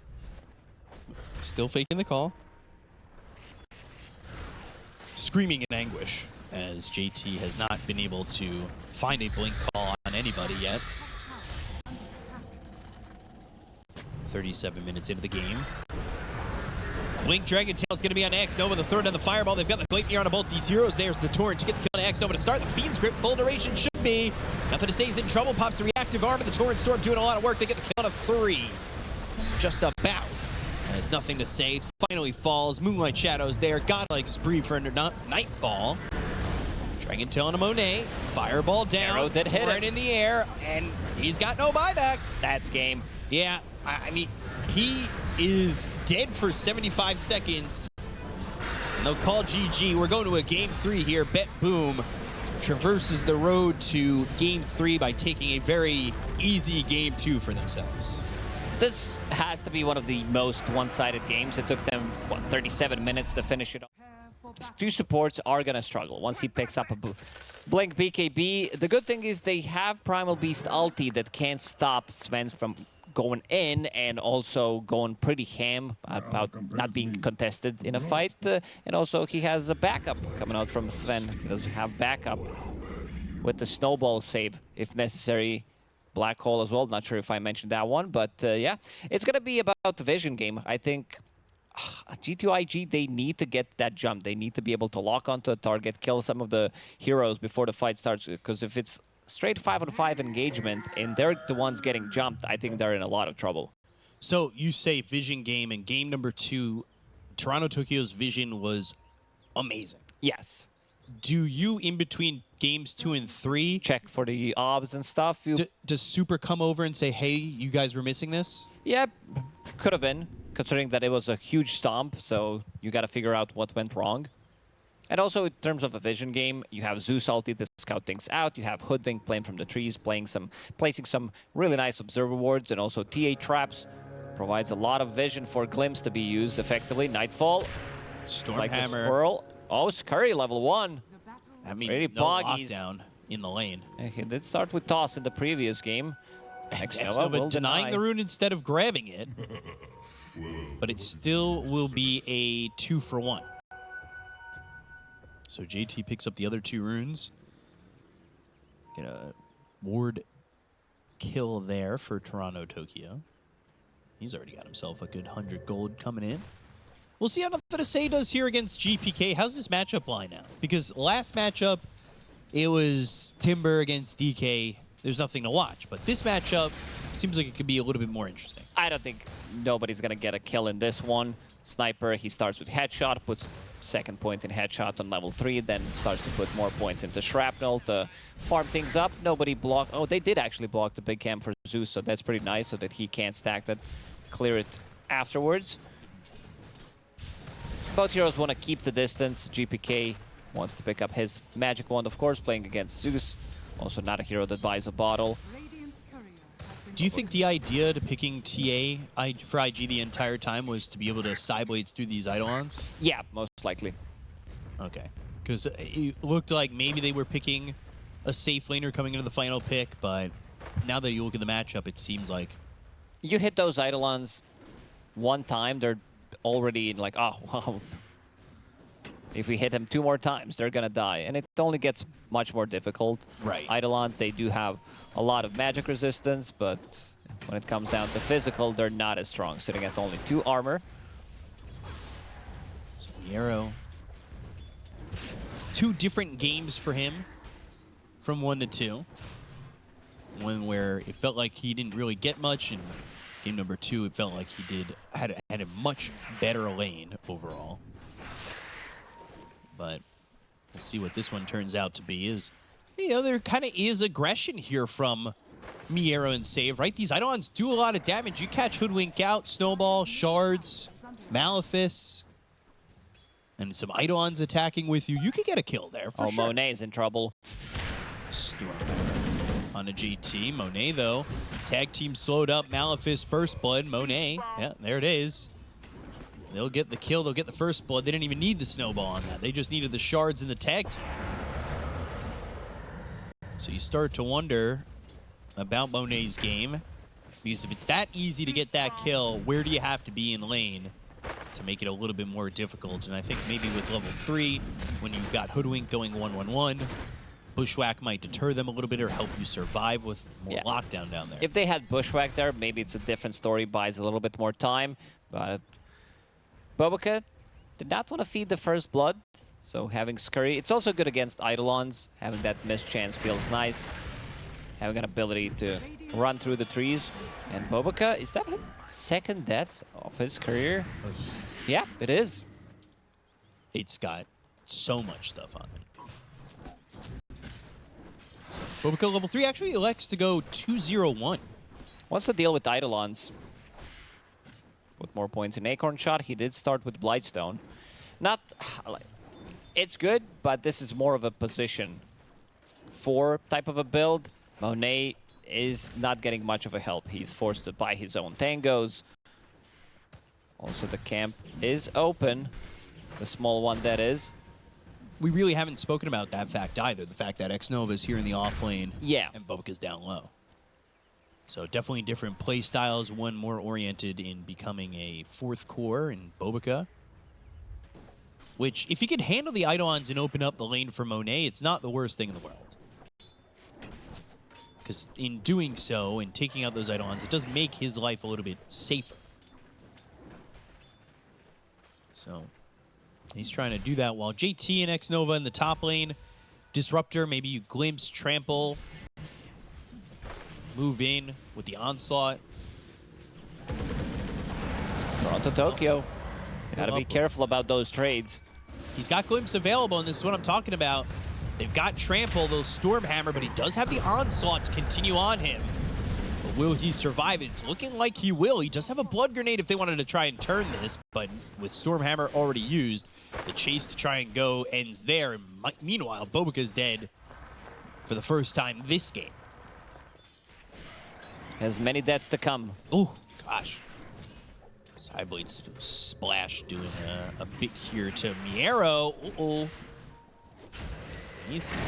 Still faking the call. Screaming in anguish as JT has not been able to find a blink call on anybody yet. 37 minutes into the game. Blink Dragon Tail is going to be on X Nova, the third on the Fireball. They've got the Gleipnir on both these heroes. There's the Torrent to get the kill on X Nova to start. The Fiend's Grip, full duration should be. Nothing to say, he's in trouble. Pops the reactive armor. The Torrent Storm doing a lot of work. They get the kill on a 3. Just about. Has nothing to say. Finally falls. Moonlight Shadows there. Godlike Spree for Nightfall. Dragon Tail on a Monet. Fireball down. Arrow did hit Torrent it. in the air. And he's got no buyback. That's game. Yeah, I mean, he is dead for 75 seconds. And they'll call GG. We're going to a game 3 here. BetBoom traverses the road to game 3 by taking a very easy game 2 for themselves. This has to be one of the most one-sided games. It took them, what, 37 minutes to finish it off. Two supports are going to struggle once he picks up a Blink BKB. The good thing is they have Primal Beast ulti that can't stop Sven's from going in and also going pretty ham about not being contested in a fight. And also he has a backup coming out from Sven. He doesn't have backup with the snowball save if necessary. Black Hole as well. Not sure if I mentioned that one, but yeah, it's going to be about the vision game. I think G2.iG, they need to get that jump. They need to be able to lock onto a target, kill some of the heroes before the fight starts, because if it's straight 5-on-5 engagement and they're the ones getting jumped, I think they're in a lot of trouble. So you say vision game, and game number 2, Toronto Tokyo's vision was amazing. Yes. Do you, in between games 2 and 3, check for the obs and stuff? Does Super come over and say, hey, you guys were missing this? Yeah, could have been, considering that it was a huge stomp, so you got to figure out what went wrong. And also, in terms of a vision game, you have Zeus ulti to scout things out. You have Hoodwink playing from the trees, placing some really nice observer wards, and also TA traps provides a lot of vision for Glimpse to be used effectively. Nightfall, Stormhammer. Squirrel. Oh, Scurry level 1. That means Really no boggies. lockdown in the lane. He did start with Toss in the previous game. Xnova will denying deny. the rune instead of grabbing it. But it still will be a 2-for-1. So JT picks up the other 2 runes. Get a ward kill there for Toronto Tokyo. He's already got himself a good 100 gold coming in. We'll see how Nothing to Say does here against GPK. How's this matchup line now? Because last matchup, it was Timber against DK. There's nothing to watch. But this matchup seems like it could be a little bit more interesting. I don't think nobody's going to get a kill in this one. Sniper, he starts with Headshot, puts second point in Headshot on level 3, then starts to put more points into Shrapnel to farm things up. Nobody blocked. Oh, they did actually block the big camp for Zeus, so that's pretty nice, so that he can't stack that, clear it afterwards. Both heroes want to keep the distance. GPK wants to pick up his magic wand, of course, playing against Zeus. Also not a hero that buys a bottle. Do you think the idea to picking TA for IG the entire time was to be able to Cyblades through these Eidolons? Yeah, most likely. Okay. Because it looked like maybe they were picking a safe laner coming into the final pick, but now that you look at the matchup, it seems like... You hit those Eidolons one time, they're already like, oh, wow. If we hit them 2 more times, they're going to die. And it only gets much more difficult. Right. Eidolons, they do have a lot of magic resistance, but when it comes down to physical, they're not as strong, sitting at only 2 armor. So Yarrow, 2 different games for him from 1 to 2. One where it felt like he didn't really get much, and game number 2, it felt like he had a much better lane overall. But we'll see what this one turns out to be. There kind of is aggression here from Miero and Save, right? These Eidolons do a lot of damage. You catch Hoodwink out, Snowball, Shards, Malefice, and some Eidolons attacking with you. You could get a kill there for sure. Monet's in trouble. Storm on a JT. Monet, though, tag team slowed up. Malefice, First Blood. Monet, yeah, there it is. They'll get the kill. They'll get the First Blood. They didn't even need the snowball on that. They just needed the shards in the tag team. So you start to wonder about Monet's game. Because if it's that easy to get that kill, where do you have to be in lane to make it a little bit more difficult? And I think maybe with level 3, when you've got Hoodwink going 1-1-1, Bushwhack might deter them a little bit or help you survive with more lockdown down there. If they had Bushwhack there, maybe it's a different story, buys a little bit more time. But Boboka did not want to feed the First Blood, so having Scurry, it's also good against Eidolons. Having that missed chance feels nice. Having an ability to run through the trees. And Boboka, is that his second death of his career? Yeah, it is. It's got so much stuff on it. So Boboka level 3 actually elects to go 2-0-1. What's the deal with Eidolons? With more points in Acorn Shot, he did start with Blightstone. Not, like, it's good, but this is more of a position 4 type of a build. Monet is not getting much of a help. He's forced to buy his own tangos. Also, the camp is open. The small one, that is. We really haven't spoken about that fact either. The fact that Xnova is here in the off lane. Yeah. And Boboka's down low. So definitely different play styles. One more oriented in becoming a 4th core in Boboka. Which, if you can handle the Eidolons and open up the lane for Monet, it's not the worst thing in the world. Because in doing so and taking out those Eidolons, it does make his life a little bit safer. So he's trying to do that while JT and Xnova in the top lane. Disruptor, maybe you glimpse, trample, move in with the onslaught. Toronto, Tokyo. Gotta be careful about those trades. He's got glimpse available, and this is what I'm talking about. They've got Trample, they'll Stormhammer, but he does have the Onslaught to continue on him. But will he survive it? It's looking like he will. He does have a Blood Grenade if they wanted to try and turn this, but with Stormhammer already used, the chase to try and go ends there. And meanwhile, Boboka's dead for the first time this game. Has many deaths to come. Oh, gosh. Sideblade Splash doing a bit here to Miero. Uh-oh. He's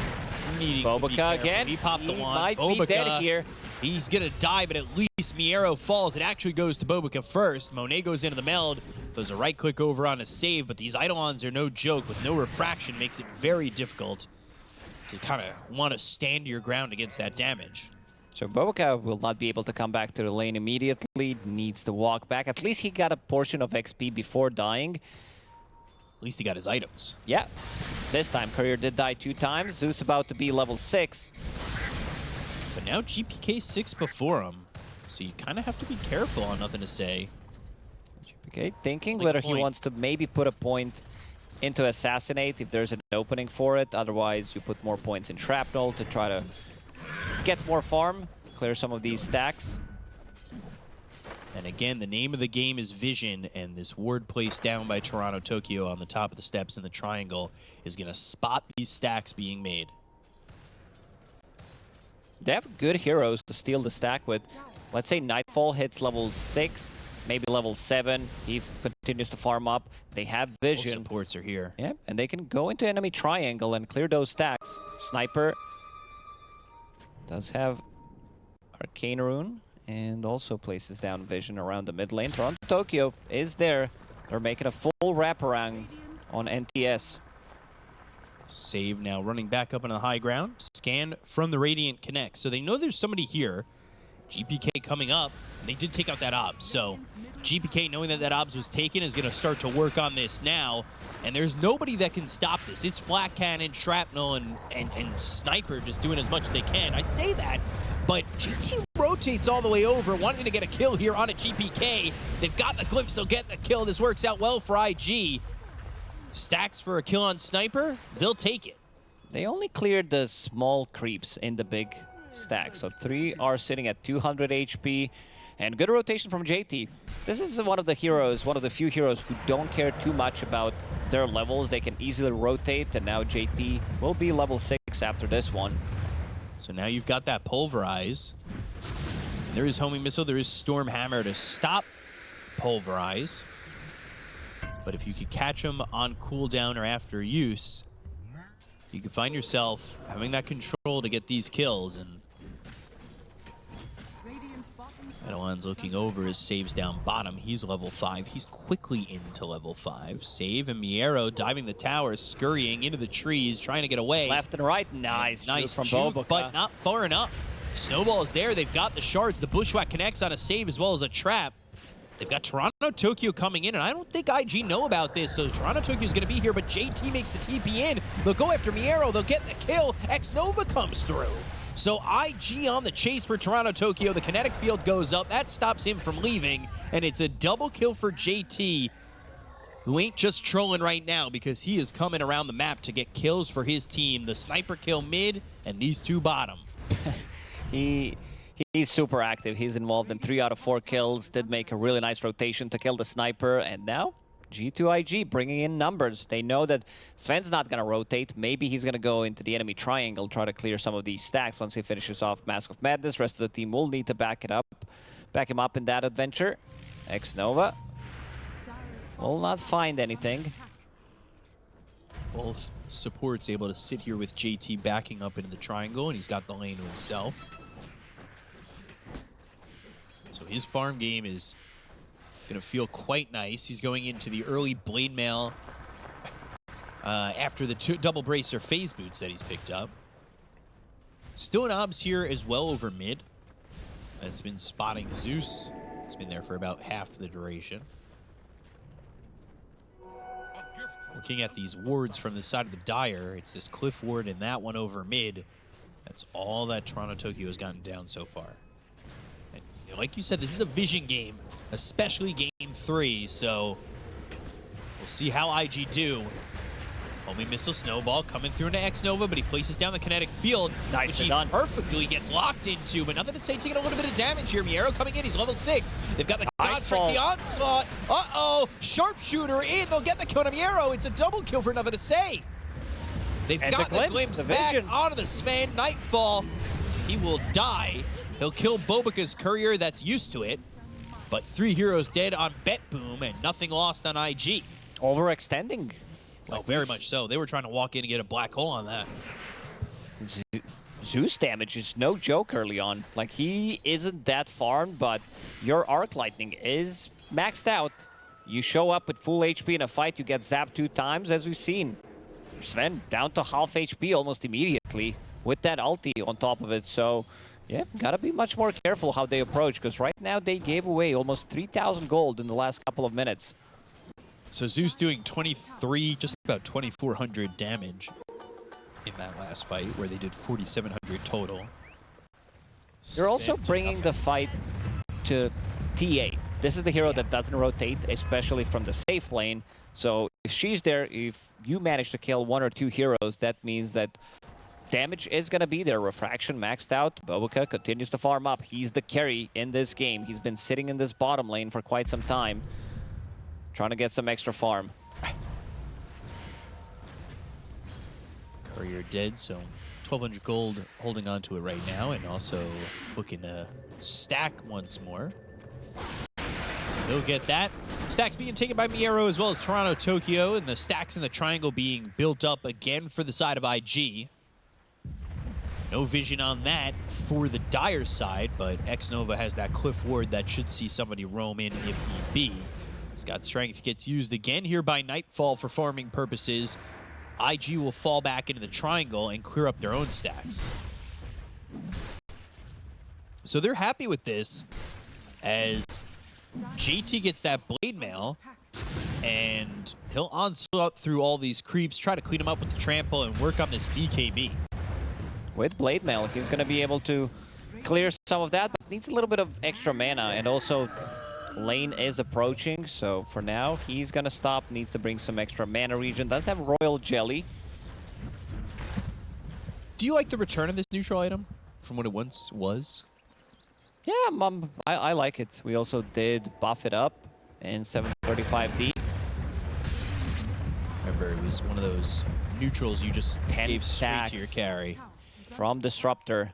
needing to be careful. Again. He popped the one. Might be dead here. He's going to die, but at least Miero falls. It actually goes to Boboka first. Monet goes into the meld. Throws a right-click over on a save, but these Eidolons are no joke. With no refraction, makes it very difficult to kind of want to stand your ground against that damage. So Boboka will not be able to come back to the lane immediately. Needs to walk back. At least he got a portion of XP before dying. At least he got his items. Yeah. This time, Courier did die 2 times. Zeus about to be level 6. But now GPK 6 before him. So you kind of have to be careful on nothing to say. GPK thinking whether he wants to maybe put a point into Assassinate if there's an opening for it. Otherwise, you put more points in Shrapnel to try to get more farm, clear some of these stacks. And again, the name of the game is Vision, and this ward placed down by Toronto Tokyo on the top of the steps in the triangle is going to spot these stacks being made. They have good heroes to steal the stack with. Let's say Nightfall hits level 6, maybe level 7. He continues to farm up. They have Vision. Both supports are here. Yeah, and they can go into enemy triangle and clear those stacks. Sniper does have Arcane Rune. And also places down Vision around the mid lane. Toronto Tokyo is there. They're making a full wraparound on NTS. Save now running back up on the high ground. Scan from the Radiant Connect. So they know there's somebody here. GPK coming up. They did take out that OBS. So GPK, knowing that that OBS was taken, is going to start to work on this now. And there's nobody that can stop this. It's Flat Cannon, Shrapnel, and Sniper just doing as much as they can. I say that, but GT rotates all the way over, wanting to get a kill here on a GPK. They've got the glimpse, they'll get the kill. This works out well for IG. Stacks for a kill on Sniper, they'll take it. They only cleared the small creeps in the big stack. So 3 are sitting at 200 HP. And good rotation from JT. This is one of the heroes, one of the few heroes who don't care too much about their levels. They can easily rotate, and now JT will be level 6 after this one. So now you've got that Pulverize. There is Homing Missile, there is Storm Hammer to stop Pulverize. But if you could catch them on cooldown or after use, you could find yourself having that control to get these kills. And Edelon's looking over as Save's down bottom. He's level 5. He's quickly into level 5. Save and Miero diving the tower, scurrying into the trees, trying to get away. Left and right. Nice Nice from shoot, but not far enough. Snowball is there. They've got the shards. The Bushwhack connects on a save as well as a trap. They've got Toronto Tokyo coming in, and I don't think IG know about this, so Toronto Tokyo is going to be here, but JT makes the TP in. They'll go after Miero. They'll get the kill. Xnova comes through. So IG on the chase for Toronto Tokyo. The kinetic field goes up. That stops him from leaving, and it's a double kill for JT, who ain't just trolling right now because he is coming around the map to get kills for his team. The sniper kill mid, and these two bottom. He's super active. He's involved in 3 out of 4 kills. Did make a really nice rotation to kill the sniper. And now G2.iG bringing in numbers. They know that Sven's not going to rotate. Maybe he's going to go into the enemy triangle, try to clear some of these stacks once he finishes off Mask of Madness. Rest of the team will need to back him up in that adventure. Xnova will not find anything. Both supports able to sit here with JT backing up into the triangle, and he's got the lane to himself. So his farm game is going to feel quite nice. He's going into the early Blade Mail after the double bracer phase boots that he's picked up. Still an obs here as well over mid. That's been spotting Zeus. It's been there for about half the duration. Looking at these wards from the side of the Dire, it's this Cliff ward and that one over mid. That's all that Toronto Tokyo has gotten down so far. And like you said, this is a vision game, especially game 3, so we'll see how IG do. Homing Missile Snowball coming through into Xnova, but he places down the kinetic field, which he perfectly gets locked into, but nothing to say, taking a little bit of damage here. Miero coming in, he's level 6. They've got the Godstrike, the Onslaught. Uh-oh, Sharpshooter in, they'll get the kill on Miero. It's a double kill for nothing to say. They've got the glimpse back onto the Sven. Nightfall, he will die. He'll kill Bobika's courier, that's used to it. But 3 heroes dead on BetBoom and nothing lost on IG. Overextending. Oh, very much so. They were trying to walk in and get a black hole on that. Zeus damage is no joke early on. Like, he isn't that farmed, but your Arc Lightning is maxed out. You show up with full HP in a fight, you get zapped 2 times, as we've seen. Sven down to half HP almost immediately with that ulti on top of it. So, yeah, gotta be much more careful how they approach, because right now they gave away almost 3,000 gold in the last couple of minutes. So Zeus doing 23, just about 2,400 damage in that last fight, where they did 4,700 total. You're also bringing the fight to TA. This is the hero that doesn't rotate, especially from the safe lane. So if she's there, if you manage to kill 1 or 2 heroes, that means that damage is going to be there. Refraction maxed out. Bobika continues to farm up. He's the carry in this game. He's been sitting in this bottom lane for quite some time, trying to get some extra farm. Courier dead, so 1,200 gold holding on to it right now, and also looking to stack once more. So they'll get that. Stacks being taken by Miero as well as Toronto Tokyo, and the stacks in the triangle being built up again for the side of IG. No vision on that for the Dire side, but Xnova has that Cliff ward that should see somebody roam in if need be. Scott Strength gets used again here by Nightfall for farming purposes. IG will fall back into the triangle and clear up their own stacks. So they're happy with this, as JT gets that Blade Mail, and he'll onslaught through all these creeps, try to clean them up with the trample, and work on this BKB. With Blade Mail, he's going to be able to clear some of that, but needs a little bit of extra mana, and also lane is approaching, so for now, he's going to stop, needs to bring some extra mana regen. Does have Royal Jelly. Do you like the return of this neutral item from what it once was? Yeah, I like it. We also did buff it up in 735D. Remember, it was one of those neutrals you just gave straight to your carry. from Disruptor.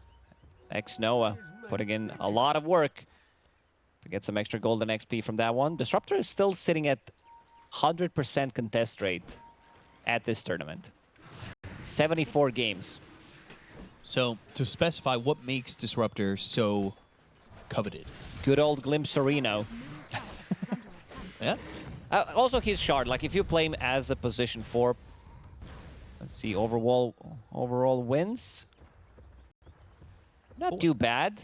X-Noah putting in a lot of work to get some extra golden XP from that one. Disruptor is still sitting at 100% contest rate at this tournament. 74 games. So, to specify what makes Disruptor so coveted. Good old Glimpserino. Yeah. Also, his shard. Like, if you play him as a position 4, let's see, overall wins. Not too bad.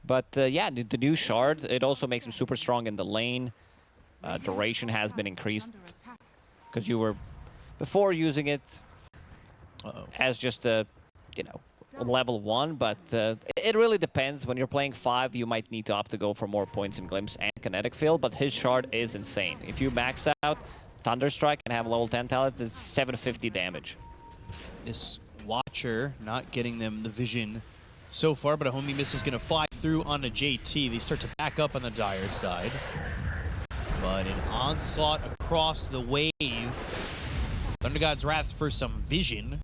But, yeah, the new shard, it also makes him super strong in the lane. Duration has been increased because you were before using it as just a, level 1, but it really depends. When you're playing 5, you might need to opt to go for more points in Glimpse and Kinetic Field, but his shard is insane. If you max out Thunderstrike and have level 10 talents, it's 750 damage. This Watcher not getting them the vision so far, but a homie miss is going to fly through on a JT. They start to back up on the Dire side. But an onslaught across the wave. Thunder God's Wrath for some vision.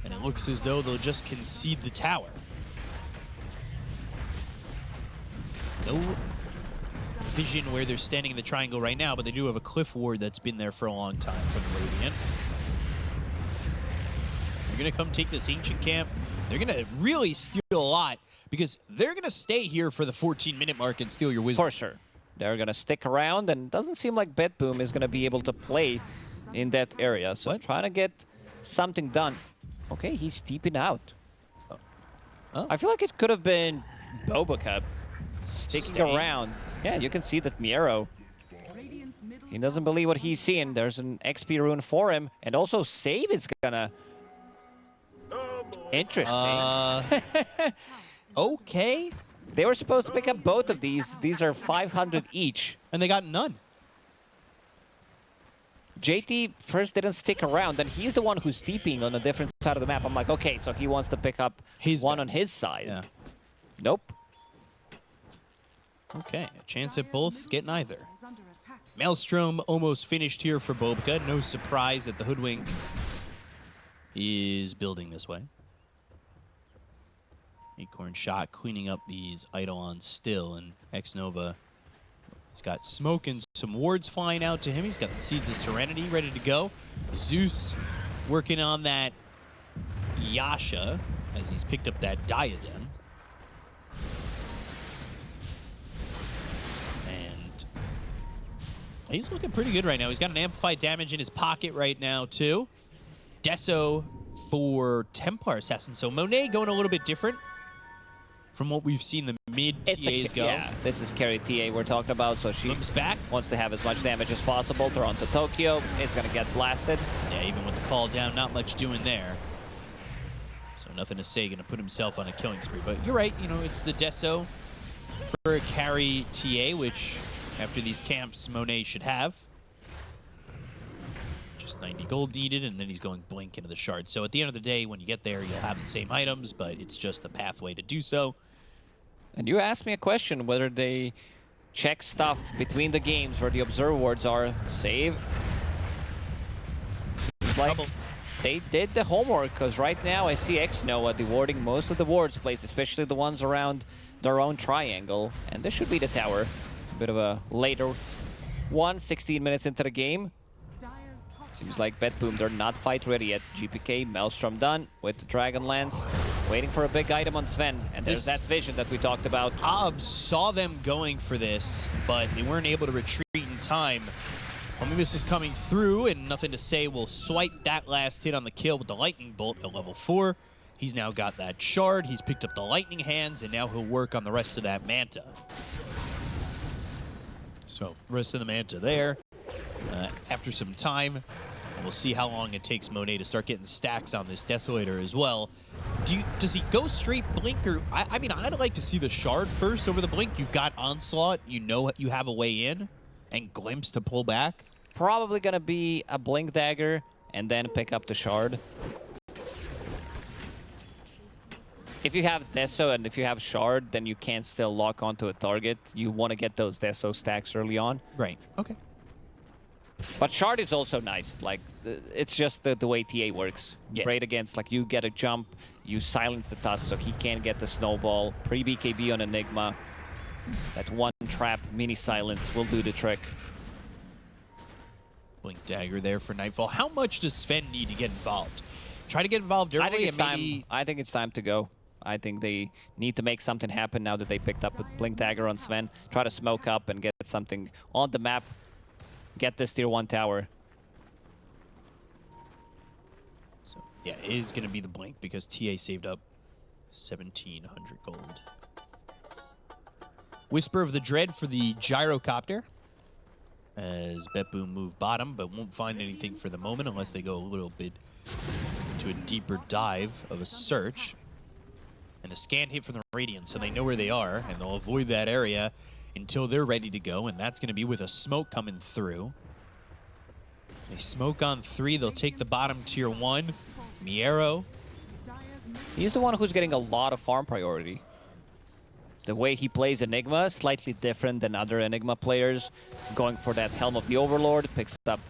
And it looks as though they'll just concede the tower. No vision where they're standing in the triangle right now, but they do have a cliff ward that's been there for a long time from the Radiant. They're going to come take this Ancient Camp. They're going to really steal a lot because they're going to stay here for the 14-minute mark and steal your Wizard. For sure. They're going to stick around, and it doesn't seem like BetBoom is going to be able to play in that area. So trying to get something done. Okay, he's deeping out. I feel like it could have been Boboka sticking around. Yeah, you can see that Miero, he doesn't believe what he's seeing. There's an XP rune for him, and also save is going to... Interesting. Okay. They were supposed to pick up both of these. These are 500 each. And they got none. JT first didn't stick around, and he's the one who's steeping on a different side of the map. I'm like, okay, so he wants to pick up one on his side. Yeah. Nope. Okay, a chance at both, get neither. Maelstrom almost finished here for Bobka. No surprise that the Hoodwink is building this way. Acorn shot, cleaning up these Eidolons still, and X-Nova, he's got smoke and some wards flying out to him. He's got the Seeds of Serenity ready to go. Zeus working on that Yasha as he's picked up that Diadem. And he's looking pretty good right now. He's got an amplified damage in his pocket right now, too. Deso for Templar Assassin. So Monet going a little bit different from what we've seen the mid-TAs go. Yeah, this is carry TA we're talking about, so she back. Wants to have as much damage as possible. Toronto Tokyo is going to get blasted. Yeah, even with the call down, not much doing there. So nothing to say, going to put himself on a killing spree. But you're right, it's the Deso for a carry TA, which after these camps, Monet should have. Just 90 gold needed, and then he's going blink into the shard. So at the end of the day, when you get there, you'll have the same items, but it's just the pathway to do so. And you asked me a question, whether they check stuff between the games where the observer wards are. Save. Like they did the homework, because right now I see X-Noah dewarding most of the wards placed, especially the ones around their own triangle. And this should be the tower. A bit of a later one, 16 minutes into the game. Seems like BetBoom, they're not fight ready yet. GPK, Maelstrom done with the Dragon Lance. Waiting for a big item on Sven. And there's that vision that we talked about. Saw them going for this, but they weren't able to retreat in time. Homimus is coming through, and nothing to say. Will swipe that last hit on the kill with the Lightning Bolt at level 4. He's now got that shard. He's picked up the Lightning Hands, and now he'll work on the rest of that Manta. So, rest of the Manta there. After some time, we'll see how long it takes Monet to start getting stacks on this Desolator as well. Does he go straight blink, or I mean, I'd like to see the shard first over the blink. You've got Onslaught, you have a way in, and Glimpse to pull back. Probably gonna be a blink dagger and then pick up the shard. If you have Deso and if you have shard, then you can't still lock onto a target. You want to get those Deso stacks early on. Right. Okay. But Shard is also nice. Like, it's just the way TA works. Yeah. Great against, like, you get a jump, you silence the Tusk so he can't get the snowball. Pre-BKB on Enigma. That one trap mini silence will do the trick. Blink Dagger there for Nightfall. How much does Sven need to get involved? Try to get involved early I think it's and maybe... time. I think it's time to go. I think they need to make something happen now that they picked up a Blink Dagger on Sven. Try to smoke up and get something on the map. Get this tier 1 tower. So, yeah, it is going to be the Blink because TA saved up 1,700 gold. Whisper of the Dread for the Gyrocopter. As BetBoom move bottom, but won't find anything for the moment unless they go a little bit to a deeper dive of a search. And a scan hit from the Radiant, so they know where they are, and they'll avoid that area until they're ready to go, and that's going to be with a smoke coming through. They smoke on 3, they'll take the bottom tier 1. Miero. He's the one who's getting a lot of farm priority. The way he plays Enigma is slightly different than other Enigma players. Going for that Helm of the Overlord, picks up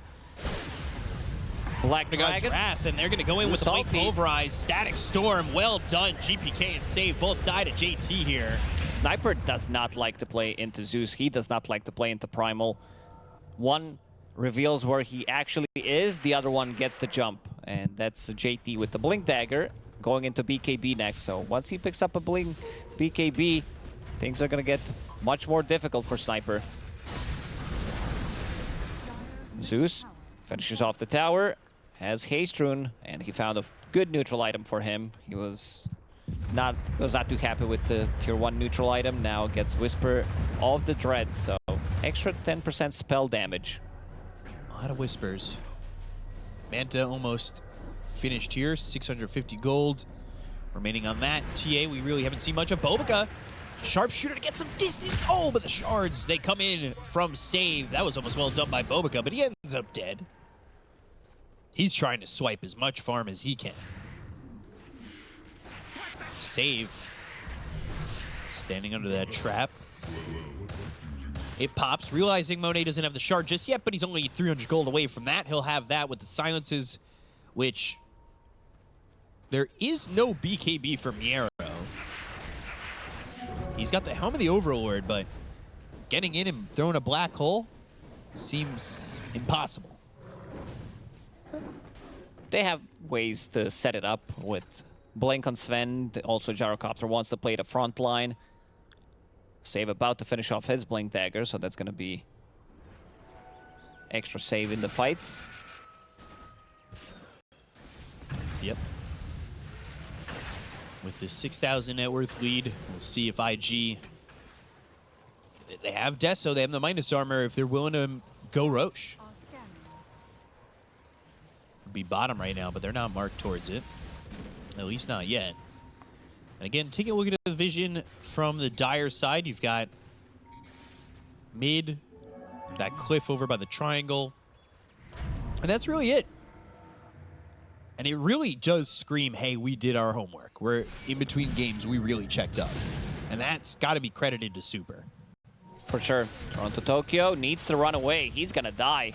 Black Dragon. Wrath, and they're going to go in with the Blink Pulverize. Static Storm, well done. GPK and Save both died at JT here. Sniper does not like to play into Zeus. He does not like to play into Primal. One reveals where he actually is, the other one gets the jump. And that's JT with the Blink Dagger going into BKB next. So once he picks up a Blink BKB, things are going to get much more difficult for Sniper. Zeus finishes off the tower, has Haste Rune, and he found a good neutral item for him. He was not too happy with the tier 1 neutral item. Now gets Whisper of the Dread, so extra 10% spell damage. A lot of Whispers. Manta almost finished here, 650 gold remaining on that. TA, we really haven't seen much of. Bobica, Sharpshooter to get some distance. Oh, but the shards, they come in from Save. That was almost well done by Bobica, but he ends up dead. He's trying to swipe as much farm as he can. Save. Standing under that trap. It pops, realizing Monet doesn't have the shard just yet, but he's only 300 gold away from that. He'll have that with the silences, which... There is no BKB for Miero. He's got the Helm of the Overlord, but getting in and throwing a black hole seems impossible. They have ways to set it up with Blink on Sven. Also, Gyrocopter wants to play the front line. Save about to finish off his Blink Dagger, so that's going to be extra save in the fights. Yep. With this 6,000 net worth lead, we'll see if IG... They have Deso, they have the minus armor if they're willing to go Roche. Would be bottom right now, but they're not marked towards it. At least not yet. And again, taking a look at the vision from the Dire side, you've got mid, that cliff over by the triangle. And that's really it. And it really does scream, hey, we did our homework. We're in between games, we really checked up. And that's got to be credited to Super. For sure. Toronto Tokyo needs to run away. He's going to die.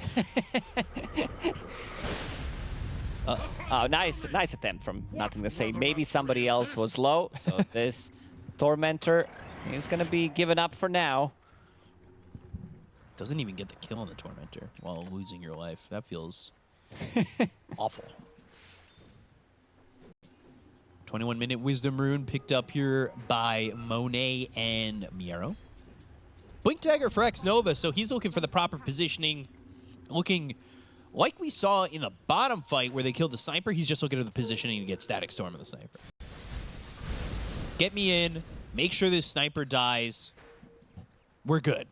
Oh, nice attempt from Nothing to Say. Maybe somebody else was low. So this Tormentor is going to be given up for now. Doesn't even get the kill on the Tormentor while losing your life. That feels awful. 21-minute Wisdom Rune picked up here by Monet and Miero. Blink Dagger for X-Nova, so he's looking for the proper positioning. Looking like we saw in the bottom fight where they killed the Sniper, he's just looking at the positioning to get Static Storm on the Sniper. Get me in, make sure this Sniper dies. We're good.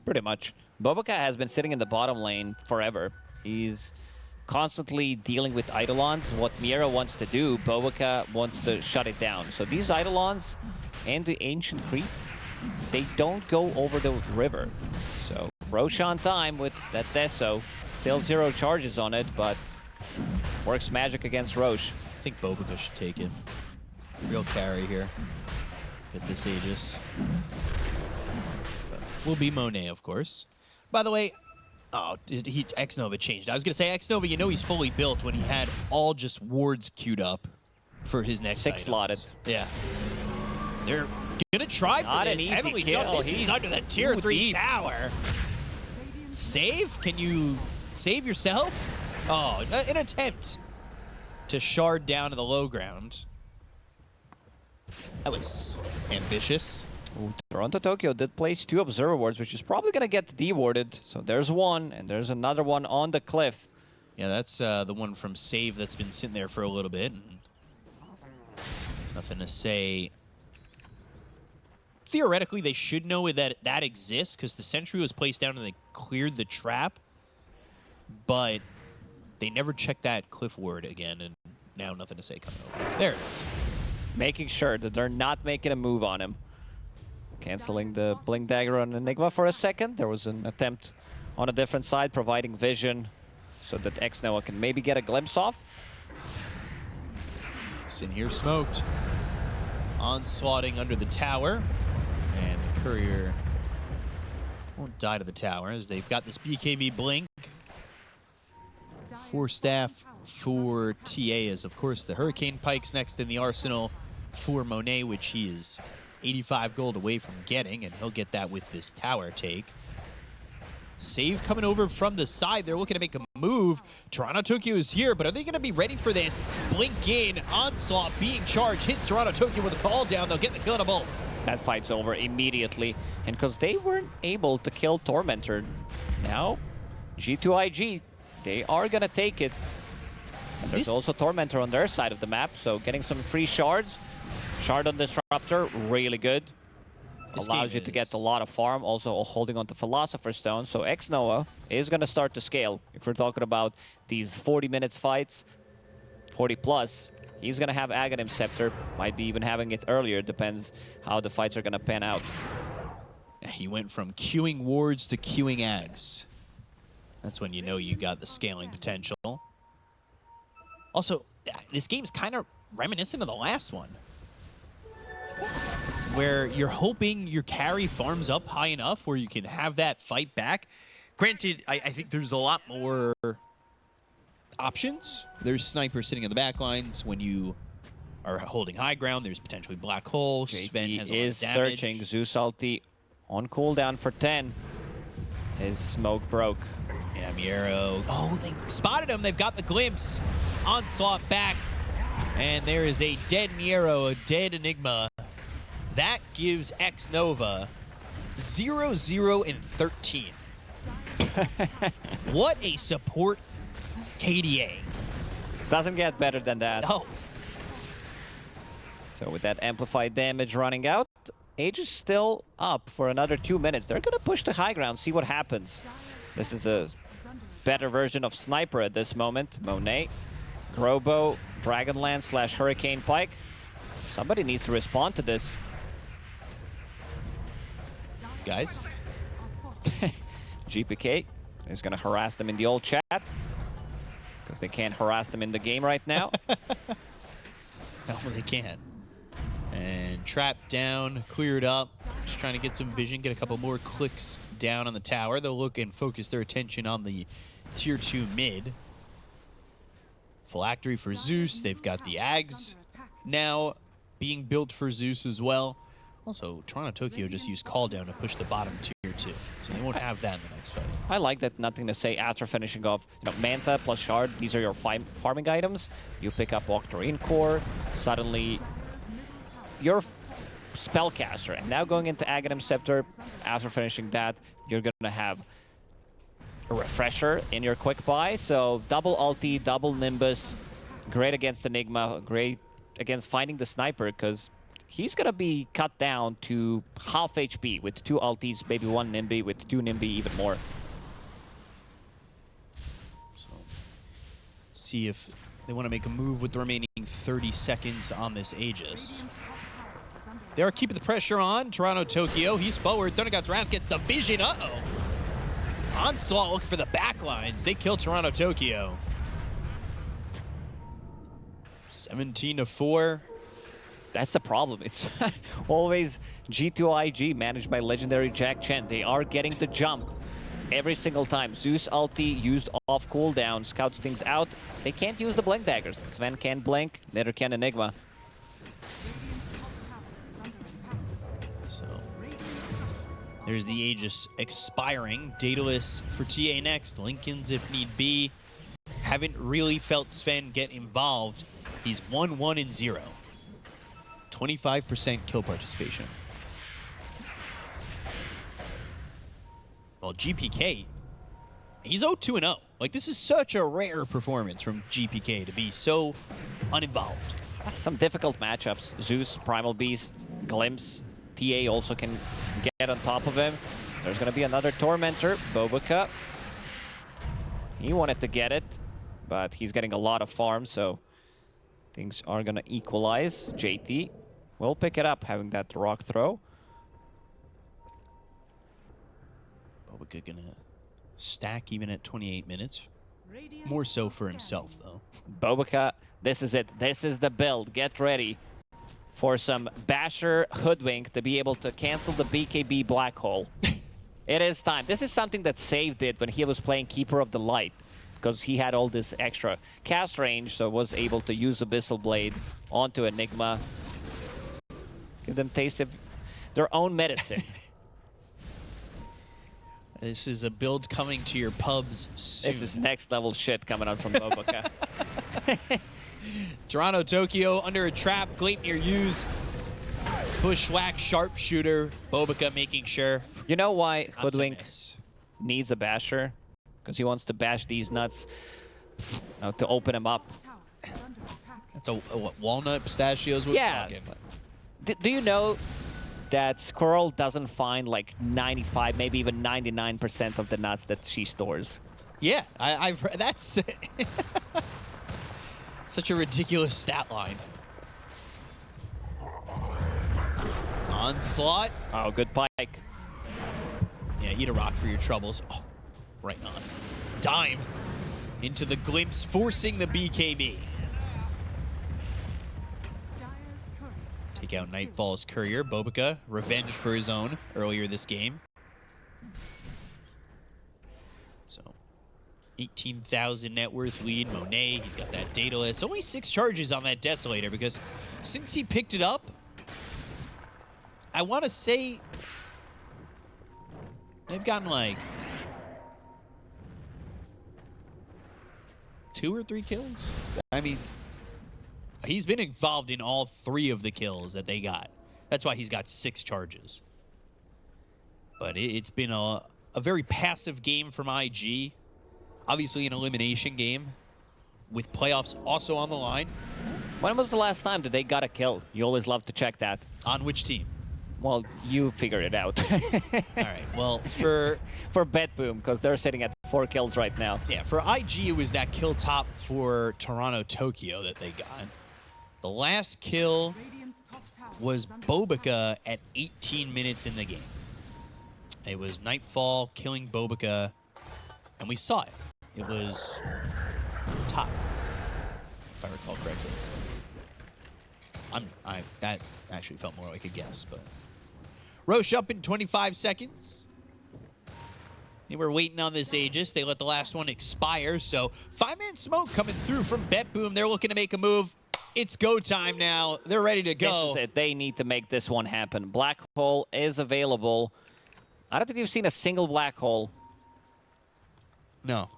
Pretty much. Bobica has been sitting in the bottom lane forever. He's constantly dealing with Eidolons. What Miero wants to do, Bobica wants to shut it down. So these Eidolons and the Ancient Creep, they don't go over the river. So Roche on time with that Deso. Still 0 charges on it, but works magic against Roche. I think Bobica should take it. Real carry here. Get this Aegis. Will be Monet, of course. By the way, Oh, did he Xnova changed? I was gonna say Xnova, you know he's fully built when he had all just wards queued up for his next 6 slotted. Yeah. They're gonna try Not for an this. easy Heavily kill. jumped. This is under the tier 3 deep. tower. Save? Can you save yourself? Oh, an attempt to shard down to the low ground. That was ambitious. Ooh, Toronto Tokyo did place 2 observer wards, which is probably going to get dewarded. So there's one, and there's another one on the cliff. Yeah, that's the one from Save that's been sitting there for a little bit. And nothing to say. Theoretically, they should know that that exists because the sentry was placed down and they cleared the trap. But they never checked that cliff ward again, and now nothing to say coming over. There it is. Making sure that they're not making a move on him. Canceling the Blink Dagger on Enigma for a second. There was an attempt on a different side, providing vision so that Xnoa can maybe get a glimpse off. Sin here smoked. Onslaughting under the tower. And the Courier won't die to the tower as they've got this BKB Blink. 4 staff for TA as, of course, the Hurricane Pike's next in the arsenal for Monet, which he is 85 gold away from getting, and he'll get that with this tower take. Save coming over from the side. They're looking to make a move. Toronto Tokyo is here, but are they going to be ready for this? Blink in, Onslaught being charged, hits Toronto Tokyo with a call down. They'll get the kill on a both. That fight's over immediately. And because they weren't able to kill Tormentor, now G2.iG, they are going to take it. And there's also Tormentor on their side of the map, so getting some free shards. Shard on Disruptor, really good. Allows you to get a lot of farm, also holding on to Philosopher's Stone. So Xnoa is going to start to scale. If we're talking about these 40 minutes fights, 40 plus, he's going to have Aghanim Scepter. Might be even having it earlier, depends how the fights are going to pan out. He went from queuing wards to queuing Ags. That's when you know you got the scaling potential. Also, this game's kind of reminiscent of the last one, where you're hoping your carry farms up high enough where you can have that fight back. Granted, I think there's a lot more options. There's snipers sitting in the back lines. When you are holding high ground, there's potentially Black Hole. Sven has a lot of damage. Searching. Zeus ulti on cooldown for 10. His smoke broke. Yeah, Miero. Oh, they spotted him. They've got the glimpse. Onslaught back. And there is a dead Miero, a dead Enigma. That gives Xnova 0-0-13. What a support KDA. Doesn't get better than that. No. So with that amplified damage running out, Age is still up for another 2 minutes. They're going to push the high ground, see what happens. This is a better version of Sniper at this moment. Monet, Grobo, Dragonlance / Hurricane Pike. Somebody needs to respond to this. Guys. GPK is going to harass them in the old chat because they can't harass them in the game right now. No, they can't. And trapped down, cleared up. Just trying to get some vision, get a couple more clicks down on the tower. They'll look and focus their attention on the tier 2 mid. Phylactery for Zeus. They've got the Ags now being built for Zeus as well. Also, Toronto Tokyo just used call down to push the bottom tier 2, so they won't have that in the next fight. I like that. Nothing to say after finishing off, Manta plus Shard. These are your farming items. You pick up Octarine Core. Suddenly, you're Spellcaster. And now going into Aghanim Scepter, after finishing that, you're going to have a Refresher in your quick buy. So double ulti, double Nimbus. Great against Enigma. Great against finding the Sniper, because he's going to be cut down to half HP with 2 ultis, maybe 1 Nimby, with 2 Nimby, even more. So, see if they want to make a move with the remaining 30 seconds on this Aegis. They are keeping the pressure on. Toronto Tokyo, he's forward. Thundergod's Wrath gets the vision. Uh-oh. Onslaught looking for the backlines. They kill Toronto Tokyo. 17-4. That's the problem. It's always G2.iG managed by legendary Jack Chen. They are getting the jump. every single time. Zeus ulti used off cooldown, scouts things out. They can't use the blink daggers. Sven can't blink, neither can Enigma. So there's the Aegis expiring. Daedalus for TA next. Lincoln's if need be. Haven't really felt Sven get involved. He's 1-1-0. 25% kill participation. Well, GPK, he's 0-2-0. Like, this is such a rare performance from GPK to be so uninvolved. Some difficult matchups. Zeus, Primal Beast, Glimpse. TA also can get on top of him. There's going to be another Tormentor, Bobica. He wanted to get it, but he's getting a lot of farm, so things are going to equalize. JT will pick it up, having that rock throw. Bobica gonna stack even at 28 minutes. More so for himself, though. Bobica, this is it. This is the build. Get ready for some Basher Hoodwink to be able to cancel the BKB Black Hole. It is time. This is something that saved it when he was playing Keeper of the Light, because he had all this extra cast range, so was able to use Abyssal Blade onto Enigma. Give them taste of their own medicine. This is a build coming to your pubs soon. This is next level shit coming out from Bobica. Toronto, Tokyo under a trap. Gleipnir use. Bushwhack sharpshooter. Bobica making sure. You know why Hoodwink miss. needs a basher? Because he wants to bash these nuts to open him up. That's a what, walnut pistachios? What Yeah. Do you know that Squirrel doesn't find like 95, maybe even 99% of the nuts that she stores? Yeah, I've heard, that's such a ridiculous stat line. Onslaught. Oh, good pike. Yeah, eat a rock for your troubles. Oh, right on. Dime into the glimpse, forcing the BKB. Take out Nightfall's Courier. Bobica, revenge for his own earlier this game. So, 18,000 net worth lead. Monet, he's got that Daedalus. Only 6 charges on that Desolator, because since he picked it up, I want to say they've gotten like 2 or 3 kills. I mean, he's been involved in all 3 of the kills that they got. That's why he's got 6 charges. But it's been a very passive game from IG. Obviously an elimination game with playoffs also on the line. When was the last time that they got a kill? You always love to check that. On which team? Well, you figured it out. All right. Well, for BetBoom, because they're sitting at 4 kills right now. Yeah, for IG, it was that kill top for Toronto, Tokyo that they got. The last kill was Bobica at 18 minutes in the game. It was Nightfall killing Bobica, and we saw it. It was top, if I recall correctly. That actually felt more like a guess, but Roche up in 25 seconds. They were waiting on this Aegis. They let the last one expire, so 5-man smoke coming through from BetBoom. They're looking to make a move. It's go time now. They're ready to go. This is it. They need to make this one happen. Black hole is available. I don't think we've seen a single black hole. No.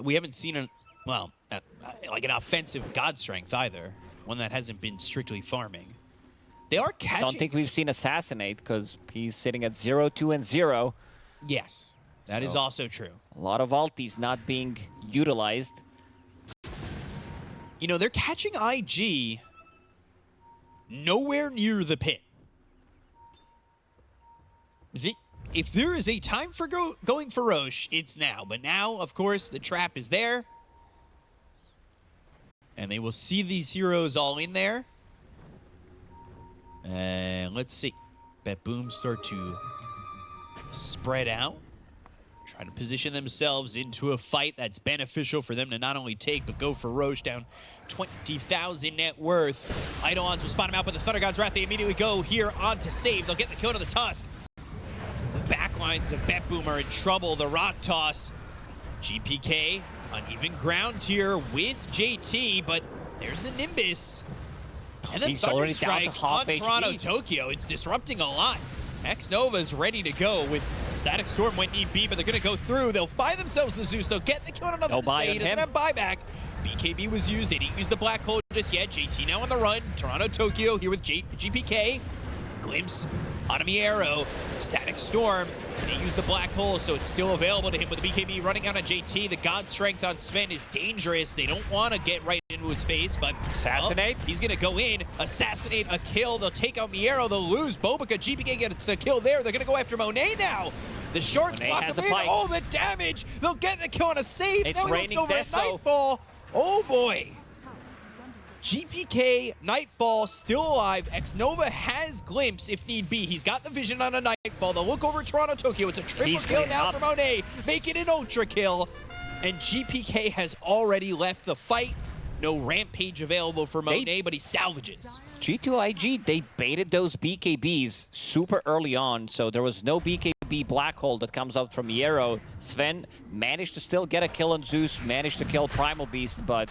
We haven't seen like an offensive God Strength either. One that hasn't been strictly farming. They are catching. I don't think we've seen Assassinate because he's sitting at 0-2-0. Yes, that is also true. A lot of ultis not being utilized. You know, they're catching IG nowhere near the pit. If there is a time for going for Roche, it's now. But now, of course, the trap is there. And they will see these heroes all in there. And let's see. BetBoom start to spread out. Try to position themselves into a fight that's beneficial for them to not only take, but go for Roche down 20,000 net worth. Eidolons will spot him out, but the Thunder God's Wrath, they immediately go here on to save. They'll get the kill to the Tusk. lines of BetBoom are in trouble. The rock toss. GPK on even ground here with JT, but there's the Nimbus. And the He's Thunder already down to Strike half on Toronto HP. Tokyo. It's disrupting a lot. X-Nova's ready to go with Static Storm when need be, but they're going to go through. They'll find themselves the Zeus. They'll get the kill on another No buy He on doesn't him. have buyback. BKB was used. They didn't use the black hole just yet. JT now on the run. Toronto Tokyo here with GPK. Glimpse on Miero. Static Storm. They use the black hole, so it's still available to him with the BKB running out on JT. The God Strength on Sven is dangerous. They don't want to get right into his face, but Assassinate. he's going to go in, assassinate a kill. They'll take out Miero. They'll lose. Bobica, GPK gets a kill there. They're going to go after Monet now. The shorts Monet block has him a in. pike. Oh, the damage. They'll get the kill on a save. It's now he looks raining over at Deso. Nightfall. Oh, boy. GPK, Nightfall, still alive. X-Nova has Glimpse if need be. He's got the vision on a Nightfall. They'll look over Toronto Tokyo. It's a triple He's kill cleaning now up. for Monet. Make it an ultra kill. And GPK has already left the fight. No rampage available for Monet, but he salvages. G2.iG, they baited those BKBs super early on, so there was no BKB black hole that comes out from Miero. Sven managed to still get a kill on Zeus, managed to kill Primal Beast, but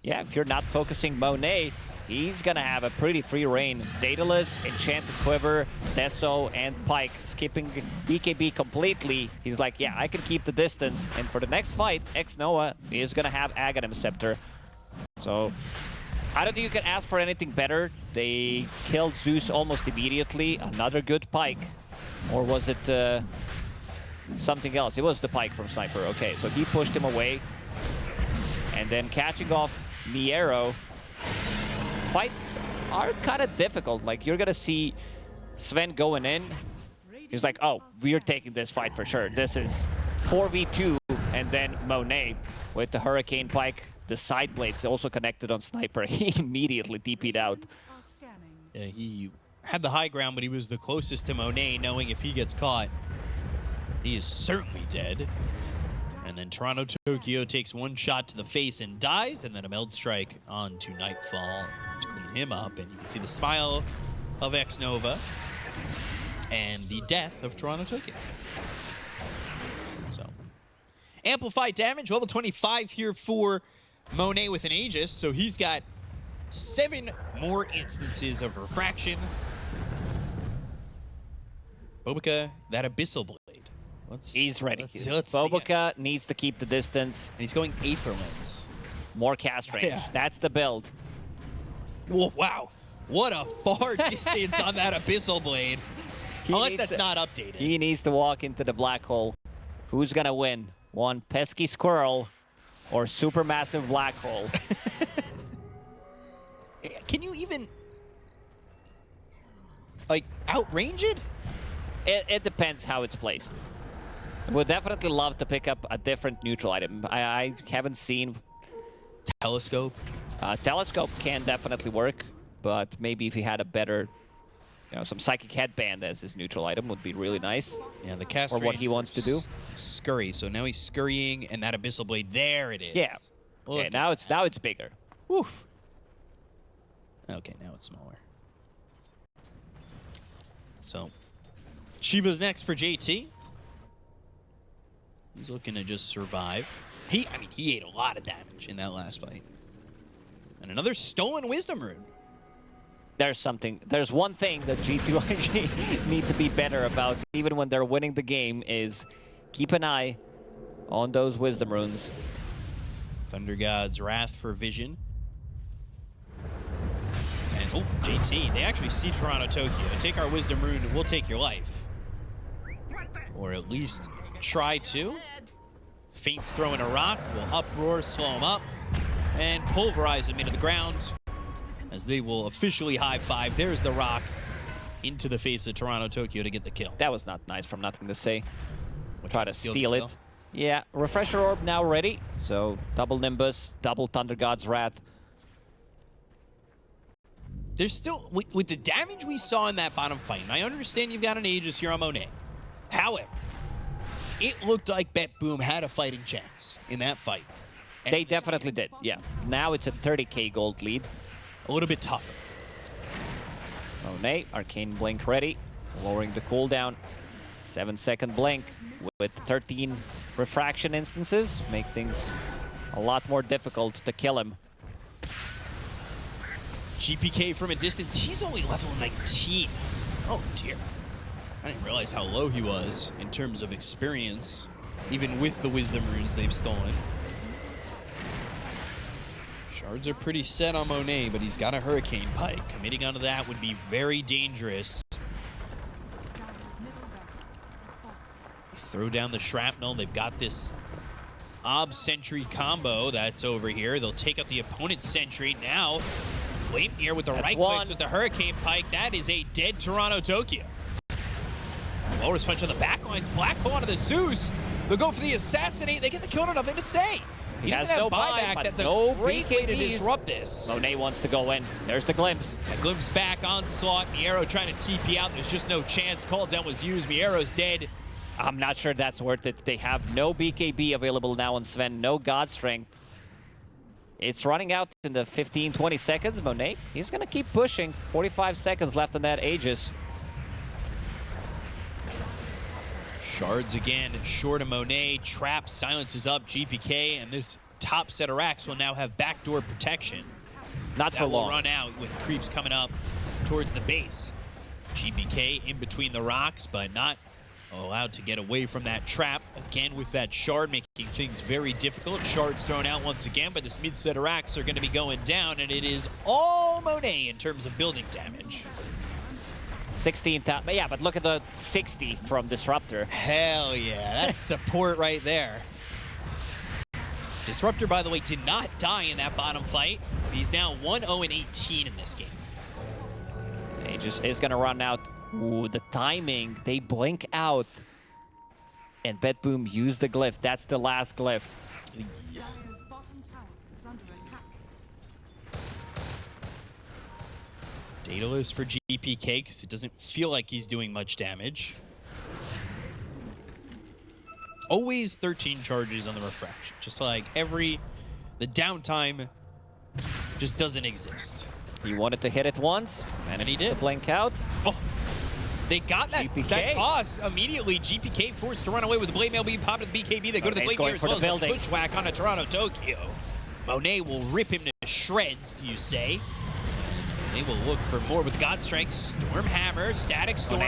yeah, if you're not focusing Monet, he's gonna have a pretty free reign. Daedalus, Enchanted Quiver, Deso, and Pike skipping BKB completely. He's like, yeah, I can keep the distance, and for the next fight, X-Noah is gonna have Aghanim Scepter. So I don't think you can ask for anything better. They killed Zeus almost immediately. Another good Pike. Or was it something else? It was the Pike from Sniper. Okay, so he pushed him away. And then catching off Miero. Fights are kind of difficult. Like, you're going to see Sven going in. He's like, oh, we're taking this fight for sure. This is 4v2. And then Monet with the Hurricane Pike. The side blades also connected on Sniper. He immediately DP'd out. Yeah, he had the high ground, but he was the closest to Monet, knowing if he gets caught, he is certainly dead. And then Toronto Tokyo takes one shot to the face and dies, and then a meld strike onto Nightfall to clean him up. And you can see the smile of X-Nova and the death of Toronto Tokyo. So, amplified damage, level 25 here for Monet with an Aegis, so he's got 7 more instances of refraction. Bobica, that Abyssal Blade. He's ready. Let's see it. Bobica needs to keep the distance. And he's going Aether Lens. More cast range. Yeah. That's the build. Whoa, wow. What a far distance on that Abyssal Blade. Unless that's not updated. He needs to walk into the black hole. Who's going to win? One pesky squirrel or supermassive black hole? Can you even, like, outrange it? It depends how it's placed. Would definitely love to pick up a different neutral item. I haven't seen... Telescope? Telescope can definitely work, but maybe if he had a better, you know, some Psychic Headband as his neutral item would be really nice. Yeah, the cast or what he wants to do. Scurry. So now he's scurrying, and that Abyssal Blade, there it is. Yeah. Look Okay, now it's bigger. Woof. Okay, now it's smaller. So, Shiva's next for JT. He's looking to just survive. He ate a lot of damage in that last fight. And another stolen Wisdom Rune. There's one thing that G2.iG need to be better about, even when they're winning the game, is keep an eye on those Wisdom Runes. Thunder God's Wrath for Vision. And, oh, JT, they actually see Toronto Tokyo. Take our Wisdom Rune, and we'll take your life. Or at least try to. Faint's throwing a rock, will uproar, slow him up, and pulverize him into the ground as they will officially high-five. There's the rock into the face of Toronto Tokyo to get the kill. That was not nice from Nothing to Say. Try to steal the it. kill? Yeah, Refresher Orb now ready. So double Nimbus, double Thunder God's Wrath. There's still, with the damage we saw in that bottom fight, and I understand you've got an Aegis here on Monet. However, it looked like BetBoom had a fighting chance in that fight. And They definitely did, yeah. Now it's a 30k gold lead. a little bit tougher. Monet, Arcane Blink ready, lowering the cooldown. 7-second blink with 13 refraction instances make things a lot more difficult to kill him. GPK from a distance, he's only level 19. Oh dear. I didn't realize how low he was in terms of experience, even with the wisdom runes they've stolen. Shards are pretty set on Monet, but he's got a Hurricane Pike. Committing onto that would be very dangerous. They throw down the Shrapnel. They've got this Ob Sentry combo that's over here. They'll take out the opponent's Sentry. Now, Gleipnir with the right clicks with the Hurricane Pike. That is a dead Toronto Tokyo. Walrus Punch on the back lines. Black Hole onto the Zeus. They'll go for the Assassinate. They get the kill, nothing to say. He doesn't have no buyback. That's a great way to disrupt this. Monet wants to go in. There's the glimpse. A glimpse back, onslaught. Miero trying to TP out. There's just no chance. Call down was used. Miero's dead. I'm not sure that's worth it. They have no BKB available now on Sven. No God Strength. It's running out in the 15-20 seconds. Monet, he's going to keep pushing. 45 seconds left on that Aegis. Shards again, short of Monet. Trap silences up GPK, and this top set of racks will now have backdoor protection. Not for long. That will run out with creeps coming up towards the base. GPK in between the rocks, but not allowed to get away from that trap. Again with that shard, making things very difficult. Shards thrown out once again, but this mid set of racks are going to be going down, and it is all Monet in terms of building damage. 16 top, yeah, but look at the 60 from Disruptor. Hell yeah, that's support right there. Disruptor, by the way, did not die in that bottom fight. He's now 1-0-18 in this game. Aegis is going to run out. Ooh, the timing, they blink out. And BetBoom used the glyph. That's the last glyph. Yeah. Daedalus for GPK because it doesn't feel like he's doing much damage. Always 13 charges on the refraction. Just like the downtime just doesn't exist. He wanted to hit it once, and he did. Blink out. Oh, they got that toss immediately. GPK forced to run away with the blade mail being popped at the BKB. They go to the blade gear as well as the pushwhack on a Toronto Tokyo. Monet will rip him to shreds, do you say? They will look for more with God Strength. Storm Hammer, Static Storm.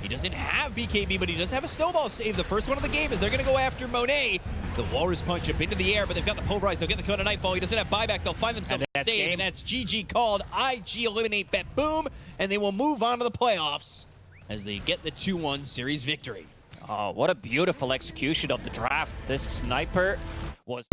He doesn't have BKB, but he does have a snowball save. The first one of the game is they're going to go after Monet. The Walrus Punch up into the air, but they've got the Pulverize. They'll get the Cone of Nightfall. He doesn't have buyback. They'll find themselves a save, and that's GG called. IG eliminate BetBoom, and they will move on to the playoffs as they get the 2-1 series victory. Oh, what a beautiful execution of the draft. This sniper was...